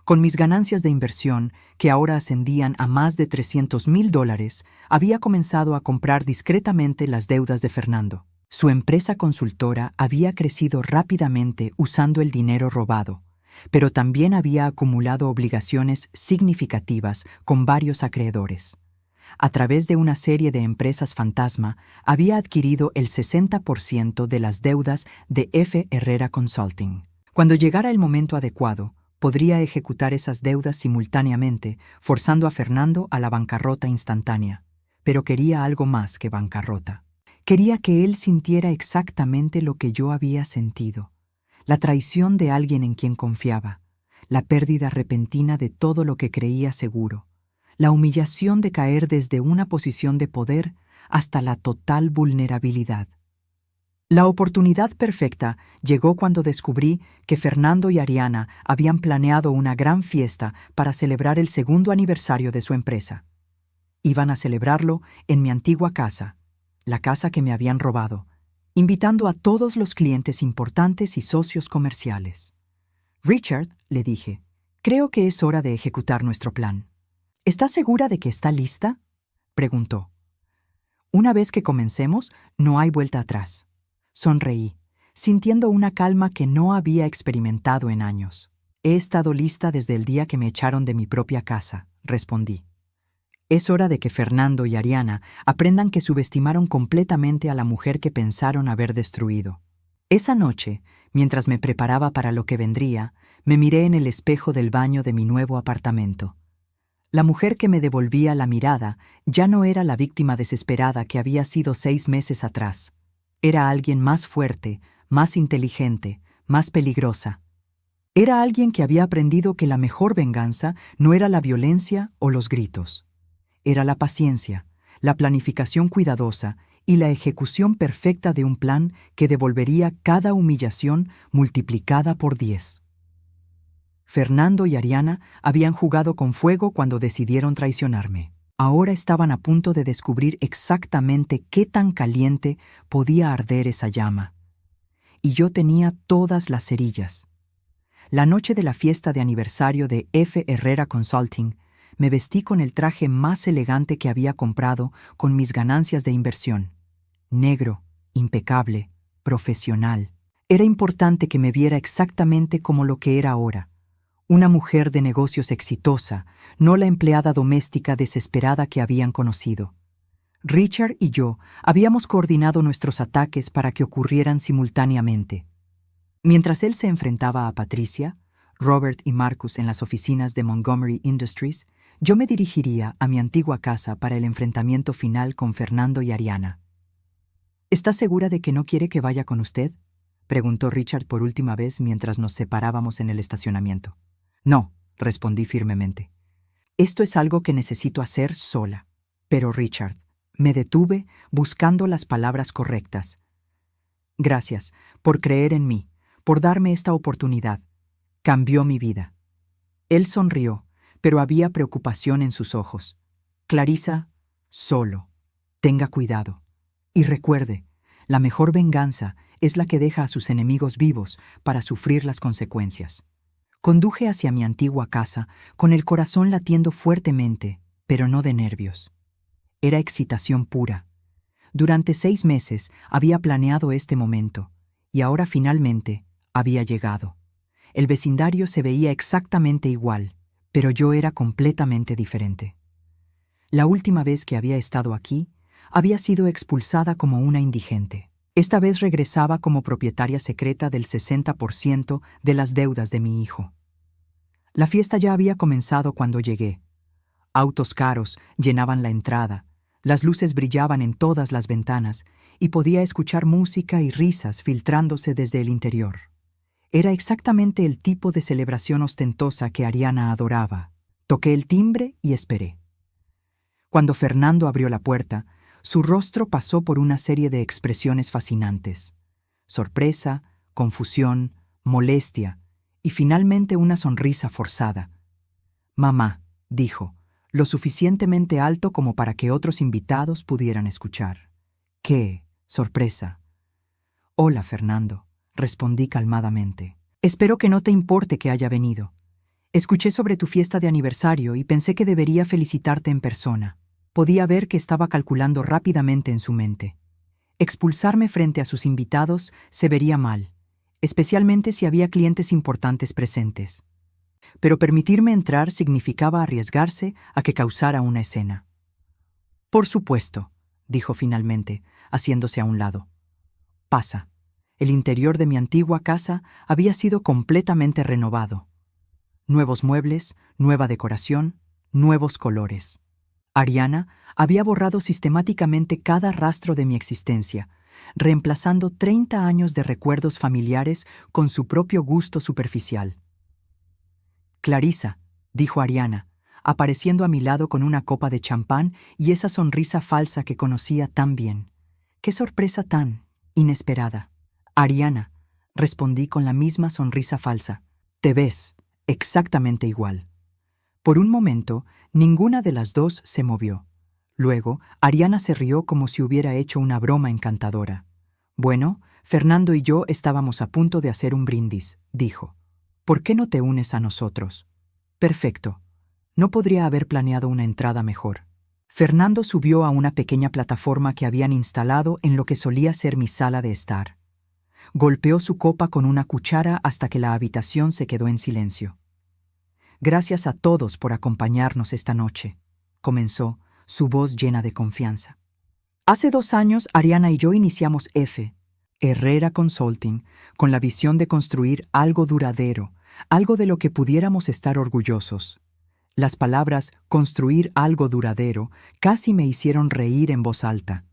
Con mis ganancias de inversión, que ahora ascendían a más de $300,000, había comenzado a comprar discretamente las deudas de Fernando. Su empresa consultora había crecido rápidamente usando el dinero robado, pero también había acumulado obligaciones significativas con varios acreedores. A través de una serie de empresas fantasma, había adquirido el 60% de las deudas de F. Herrera Consulting. Cuando llegara el momento adecuado, podría ejecutar esas deudas simultáneamente, forzando a Fernando a la bancarrota instantánea. Pero quería algo más que bancarrota. Quería que él sintiera exactamente lo que yo había sentido: la traición de alguien en quien confiaba, la pérdida repentina de todo lo que creía seguro, la humillación de caer desde una posición de poder hasta la total vulnerabilidad. La oportunidad perfecta llegó cuando descubrí que Fernando y Ariana habían planeado una gran fiesta para celebrar el 2º aniversario de su empresa. Iban a celebrarlo en mi antigua casa, la casa que me habían robado, invitando a todos los clientes importantes y socios comerciales. Richard, le dije, creo que es hora de ejecutar nuestro plan. ¿Estás segura de que está lista?, preguntó. Una vez que comencemos, no hay vuelta atrás. Sonreí, sintiendo una calma que no había experimentado en años. He estado lista desde el día que me echaron de mi propia casa, respondí. Es hora de que Fernando y Ariana aprendan que subestimaron completamente a la mujer que pensaron haber destruido. Esa noche, mientras me preparaba para lo que vendría, me miré en el espejo del baño de mi nuevo apartamento. La mujer que me devolvía la mirada ya no era la víctima desesperada que había sido 6 meses atrás. Era alguien más fuerte, más inteligente, más peligrosa. Era alguien que había aprendido que la mejor venganza no era la violencia o los gritos. Era la paciencia, la planificación cuidadosa y la ejecución perfecta de un plan que devolvería cada humillación multiplicada por 10. Fernando y Ariana habían jugado con fuego cuando decidieron traicionarme. Ahora estaban a punto de descubrir exactamente qué tan caliente podía arder esa llama. Y yo tenía todas las cerillas. La noche de la fiesta de aniversario de F. Herrera Consulting, me vestí con el traje más elegante que había comprado con mis ganancias de inversión. Negro, impecable, profesional. Era importante que me viera exactamente como lo que era ahora. Una mujer de negocios exitosa, no la empleada doméstica desesperada que habían conocido. Richard y yo habíamos coordinado nuestros ataques para que ocurrieran simultáneamente. Mientras él se enfrentaba a Patricia, Robert y Marcus en las oficinas de Montgomery Industries, yo me dirigiría a mi antigua casa para el enfrentamiento final con Fernando y Ariana. ¿Está segura de que no quiere que vaya con usted?, preguntó Richard por última vez mientras nos separábamos en el estacionamiento. No, respondí firmemente. Esto es algo que necesito hacer sola. Pero Richard, me detuve buscando las palabras correctas. Gracias por creer en mí, por darme esta oportunidad. Cambió mi vida. Él sonrió, pero había preocupación en sus ojos. Clarissa, solo. Tenga cuidado. Y recuerde, la mejor venganza es la que deja a sus enemigos vivos para sufrir las consecuencias. Conduje hacia mi antigua casa, con el corazón latiendo fuertemente, pero no de nervios. Era excitación pura. Durante 6 meses había planeado este momento, Y ahora finalmente había llegado. El vecindario se veía exactamente igual, pero yo era completamente diferente. La última vez que había estado aquí, había sido expulsada como una indigente. Esta vez regresaba como propietaria secreta del 60% de las deudas de mi hijo. La fiesta ya había comenzado cuando llegué. Autos caros llenaban la entrada, las luces brillaban en todas las ventanas y podía escuchar música y risas filtrándose desde el interior. Era exactamente el tipo de celebración ostentosa que Ariana adoraba. Toqué el timbre y esperé. Cuando Fernando abrió la puerta, su rostro pasó por una serie de expresiones fascinantes. Sorpresa, confusión, molestia y finalmente una sonrisa forzada. «Mamá», dijo, lo suficientemente alto como para que otros invitados pudieran escuchar. «¿Qué? Sorpresa». «Hola, Fernando», respondí calmadamente. «Espero que no te importe que haya venido. Escuché sobre tu fiesta de aniversario y pensé que debería felicitarte en persona». Podía ver que estaba calculando rápidamente en su mente. Expulsarme frente a sus invitados se vería mal, especialmente si había clientes importantes presentes. Pero permitirme entrar significaba arriesgarse a que causara una escena. «Por supuesto», dijo finalmente, haciéndose a un lado. «Pasa». El interior de mi antigua casa había sido completamente renovado. Nuevos muebles, nueva decoración, nuevos colores. Ariana había borrado sistemáticamente cada rastro de mi existencia, reemplazando 30 años de recuerdos familiares con su propio gusto superficial. «Clarissa», dijo Ariana, apareciendo a mi lado con una copa de champán y esa sonrisa falsa que conocía tan bien. «Qué sorpresa tan inesperada». «Ariana», respondí con la misma sonrisa falsa, «te ves exactamente igual». Por un momento, ninguna de las dos se movió. Luego, Ariana se rió como si hubiera hecho una broma encantadora. «Bueno, Fernando y yo estábamos a punto de hacer un brindis», dijo. «¿Por qué no te unes a nosotros?» «Perfecto. No podría haber planeado una entrada mejor». Fernando subió a una pequeña plataforma que habían instalado en lo que solía ser mi sala de estar. Golpeó su copa con una cuchara hasta que la habitación se quedó en silencio. «Gracias a todos por acompañarnos esta noche», comenzó, su voz llena de confianza. «Hace 2 años, Ariana y yo iniciamos F. Herrera Consulting, con la visión de construir algo duradero, algo de lo que pudiéramos estar orgullosos». Las palabras «construir algo duradero» casi me hicieron reír en voz alta.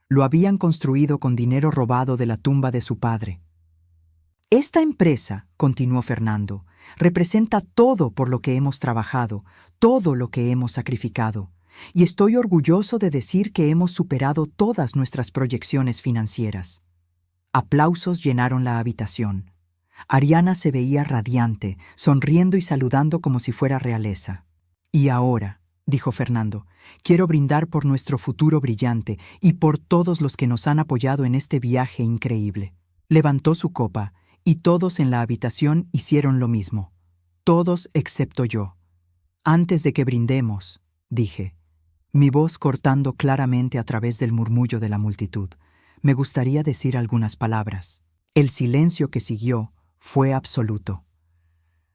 Lo habían construido con dinero robado de la tumba de su padre. «Esta empresa», continuó Fernando, «representa todo por lo que hemos trabajado, todo lo que hemos sacrificado, y estoy orgulloso de decir que hemos superado todas nuestras proyecciones financieras». Aplausos llenaron la habitación. Ariana se veía radiante, sonriendo y saludando como si fuera realeza. «Y ahora», dijo Fernando, «quiero brindar por nuestro futuro brillante y por todos los que nos han apoyado en este viaje increíble». Levantó su copa, y todos en la habitación hicieron lo mismo. Todos excepto yo. «Antes de que brindemos», dije, mi voz cortando claramente a través del murmullo de la multitud, «me gustaría decir algunas palabras». El silencio que siguió fue absoluto.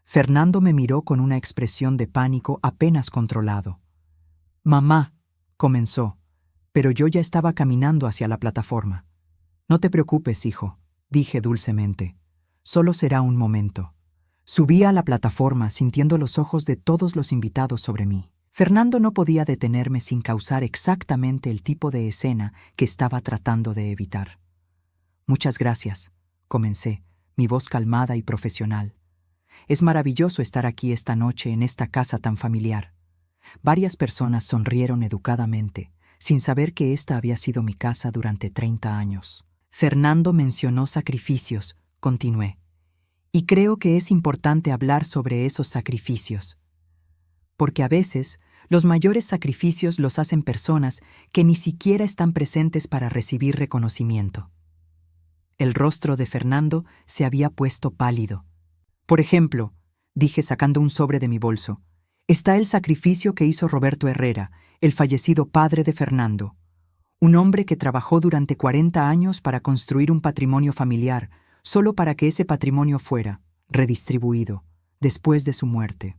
Fernando me miró con una expresión de pánico apenas controlado. «Mamá», comenzó, pero yo ya estaba caminando hacia la plataforma. «No te preocupes, hijo», dije dulcemente. «Solo será un momento». Subí a la plataforma sintiendo los ojos de todos los invitados sobre mí. Fernando no podía detenerme sin causar exactamente el tipo de escena que estaba tratando de evitar. «Muchas gracias», comencé, mi voz calmada y profesional. «Es maravilloso estar aquí esta noche en esta casa tan familiar». Varias personas sonrieron educadamente, sin saber que esta había sido mi casa durante 30 años. Fernando mencionó sacrificios, continué, y creo que es importante hablar sobre esos sacrificios. Porque a veces, los mayores sacrificios los hacen personas que ni siquiera están presentes para recibir reconocimiento. El rostro de Fernando se había puesto pálido. «Por ejemplo», dije sacando un sobre de mi bolso, «está el sacrificio que hizo Roberto Herrera, el fallecido padre de Fernando. Un hombre que trabajó durante 40 años para construir un patrimonio familiar, solo para que ese patrimonio fuera redistribuido después de su muerte.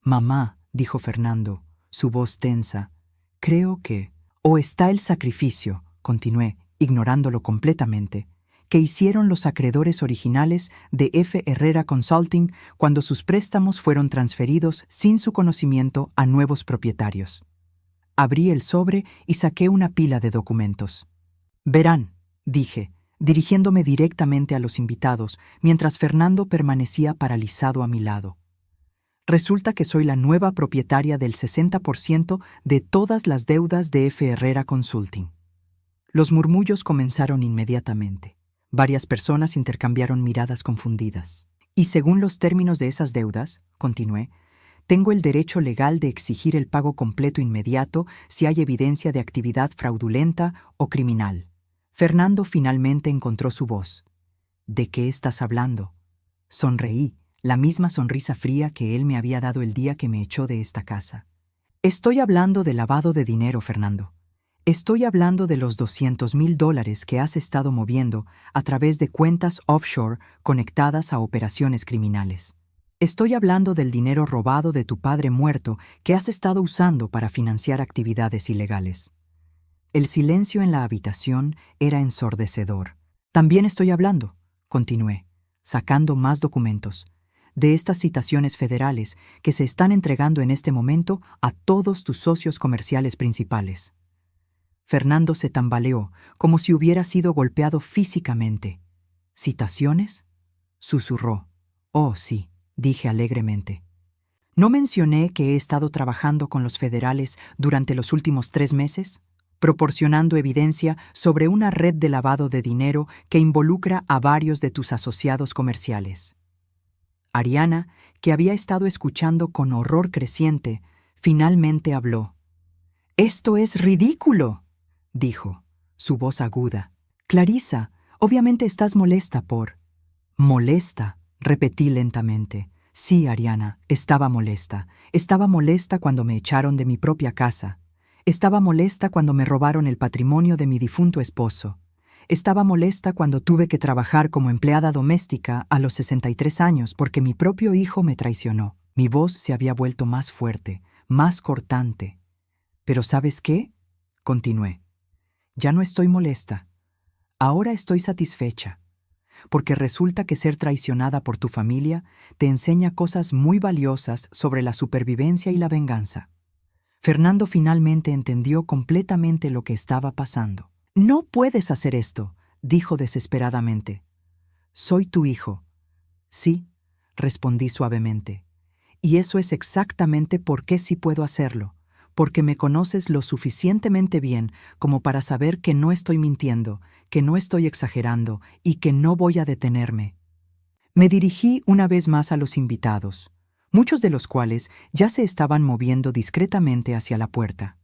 Mamá, dijo Fernando, su voz tensa, creo que... O está el sacrificio, continué, ignorándolo completamente, que hicieron los acreedores originales de F. Herrera Consulting cuando sus préstamos fueron transferidos sin su conocimiento a nuevos propietarios. Abrí el sobre y saqué una pila de documentos. Verán, dije, dirigiéndome directamente a los invitados, mientras Fernando permanecía paralizado a mi lado. Resulta que soy la nueva propietaria del 60% de todas las deudas de F. Herrera Consulting. Los murmullos comenzaron inmediatamente. Varias personas intercambiaron miradas confundidas. Y según los términos de esas deudas, continué, tengo el derecho legal de exigir el pago completo inmediato si hay evidencia de actividad fraudulenta o criminal. Fernando finalmente encontró su voz. ¿De qué estás hablando? Sonreí, la misma sonrisa fría que él me había dado el día que me echó de esta casa. Estoy hablando de lavado de dinero, Fernando. Estoy hablando de los $200,000 que has estado moviendo a través de cuentas offshore conectadas a operaciones criminales. Estoy hablando del dinero robado de tu padre muerto que has estado usando para financiar actividades ilegales. El silencio en la habitación era ensordecedor. También estoy hablando, continué, sacando más documentos, de estas citaciones federales que se están entregando en este momento a todos tus socios comerciales principales. Fernando se tambaleó, como si hubiera sido golpeado físicamente. ¿Citaciones? Susurró. Oh, sí, dije alegremente. ¿No mencioné que he estado trabajando con los federales durante los últimos 3 meses? Proporcionando evidencia sobre una red de lavado de dinero que involucra a varios de tus asociados comerciales. Ariana, que había estado escuchando con horror creciente, finalmente habló. «¡Esto es ridículo!», dijo, su voz aguda. «Clarissa, obviamente estás molesta por...» «Molesta», repetí lentamente. «Sí, Ariana, estaba molesta. Estaba molesta cuando me echaron de mi propia casa. Estaba molesta cuando me robaron el patrimonio de mi difunto esposo. Estaba molesta cuando tuve que trabajar como empleada doméstica a los 63 años porque mi propio hijo me traicionó. Mi voz se había vuelto más fuerte, más cortante. «¿Pero sabes qué?», continué. «Ya no estoy molesta. Ahora estoy satisfecha. Porque resulta que ser traicionada por tu familia te enseña cosas muy valiosas sobre la supervivencia y la venganza». Fernando finalmente entendió completamente lo que estaba pasando. «No puedes hacer esto», dijo desesperadamente. «Soy tu hijo». «Sí», respondí suavemente. «Y eso es exactamente por qué sí puedo hacerlo, porque me conoces lo suficientemente bien como para saber que no estoy mintiendo, que no estoy exagerando y que no voy a detenerme». Me dirigí una vez más a los invitados, muchos de los cuales ya se estaban moviendo discretamente hacia la puerta.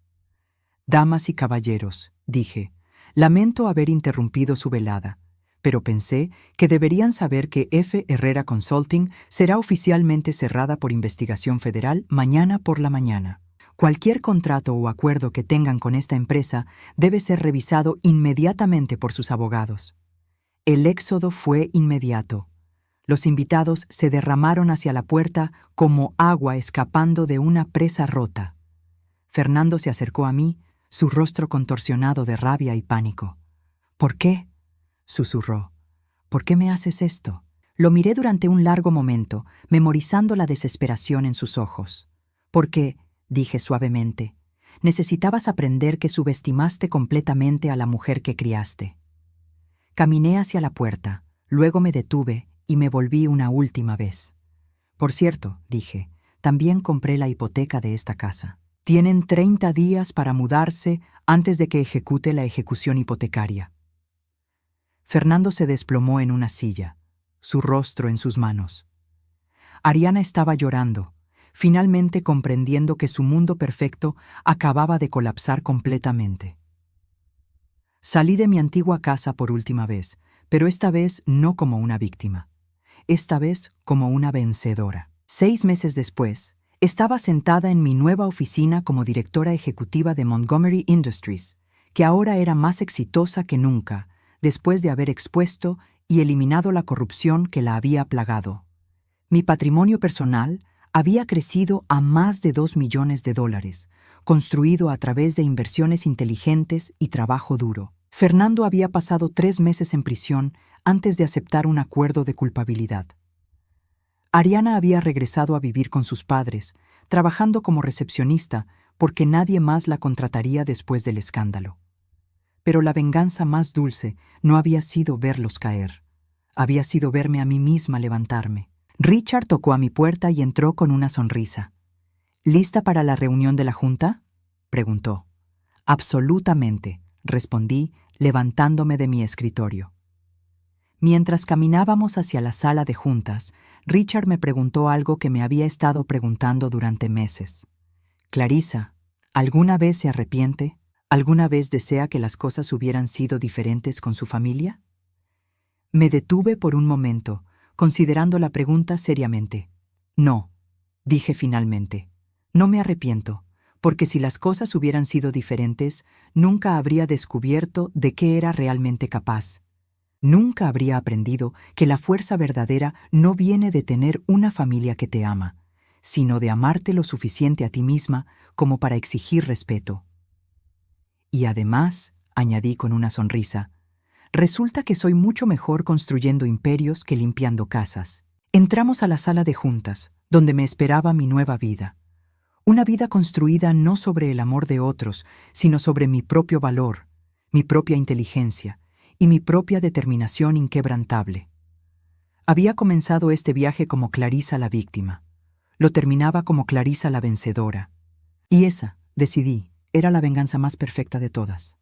«Damas y caballeros», dije, «lamento haber interrumpido su velada, pero pensé que deberían saber que F. Herrera Consulting será oficialmente cerrada por investigación federal mañana por la mañana. Cualquier contrato o acuerdo que tengan con esta empresa debe ser revisado inmediatamente por sus abogados». El éxodo fue inmediato. Los invitados se derramaron hacia la puerta como agua escapando de una presa rota. Fernando se acercó a mí, su rostro contorsionado de rabia y pánico. «¿Por qué?», susurró. «¿Por qué me haces esto?». Lo miré durante un largo momento, memorizando la desesperación en sus ojos. «Porque», dije suavemente, «necesitabas aprender que subestimaste completamente a la mujer que criaste». Caminé hacia la puerta, luego me detuve y me volví una última vez. «Por cierto», dije, «también compré la hipoteca de esta casa. Tienen 30 días para mudarse antes de que ejecute la ejecución hipotecaria». Fernando se desplomó en una silla, su rostro en sus manos. Ariana estaba llorando, finalmente comprendiendo que su mundo perfecto acababa de colapsar completamente. Salí de mi antigua casa por última vez, pero esta vez no como una víctima. Esta vez como una vencedora. 6 meses después, estaba sentada en mi nueva oficina como directora ejecutiva de Montgomery Industries, que ahora era más exitosa que nunca, después de haber expuesto y eliminado la corrupción que la había plagado. Mi patrimonio personal había crecido a más de $2 millones, construido a través de inversiones inteligentes y trabajo duro. Fernando había pasado 3 meses en prisión antes de aceptar un acuerdo de culpabilidad. Ariana había regresado a vivir con sus padres, trabajando como recepcionista porque nadie más la contrataría después del escándalo. Pero la venganza más dulce no había sido verlos caer. Había sido verme a mí misma levantarme. Richard tocó a mi puerta y entró con una sonrisa. ¿Lista para la reunión de la junta?, preguntó. Absolutamente, respondí, levantándome de mi escritorio. Mientras caminábamos hacia la sala de juntas, Richard me preguntó algo que me había estado preguntando durante meses. Clarissa, ¿alguna vez se arrepiente? ¿Alguna vez desea que las cosas hubieran sido diferentes con su familia? Me detuve por un momento, considerando la pregunta seriamente. No, dije finalmente. No me arrepiento, porque si las cosas hubieran sido diferentes, nunca habría descubierto de qué era realmente capaz. Nunca habría aprendido que la fuerza verdadera no viene de tener una familia que te ama, sino de amarte lo suficiente a ti misma como para exigir respeto. Y además, añadí con una sonrisa, resulta que soy mucho mejor construyendo imperios que limpiando casas. Entramos a la sala de juntas, donde me esperaba mi nueva vida. Una vida construida no sobre el amor de otros, sino sobre mi propio valor, mi propia inteligencia y mi propia determinación inquebrantable. Había comenzado este viaje como Clarissa la víctima. Lo terminaba como Clarissa la vencedora. Y esa, decidí, era la venganza más perfecta de todas.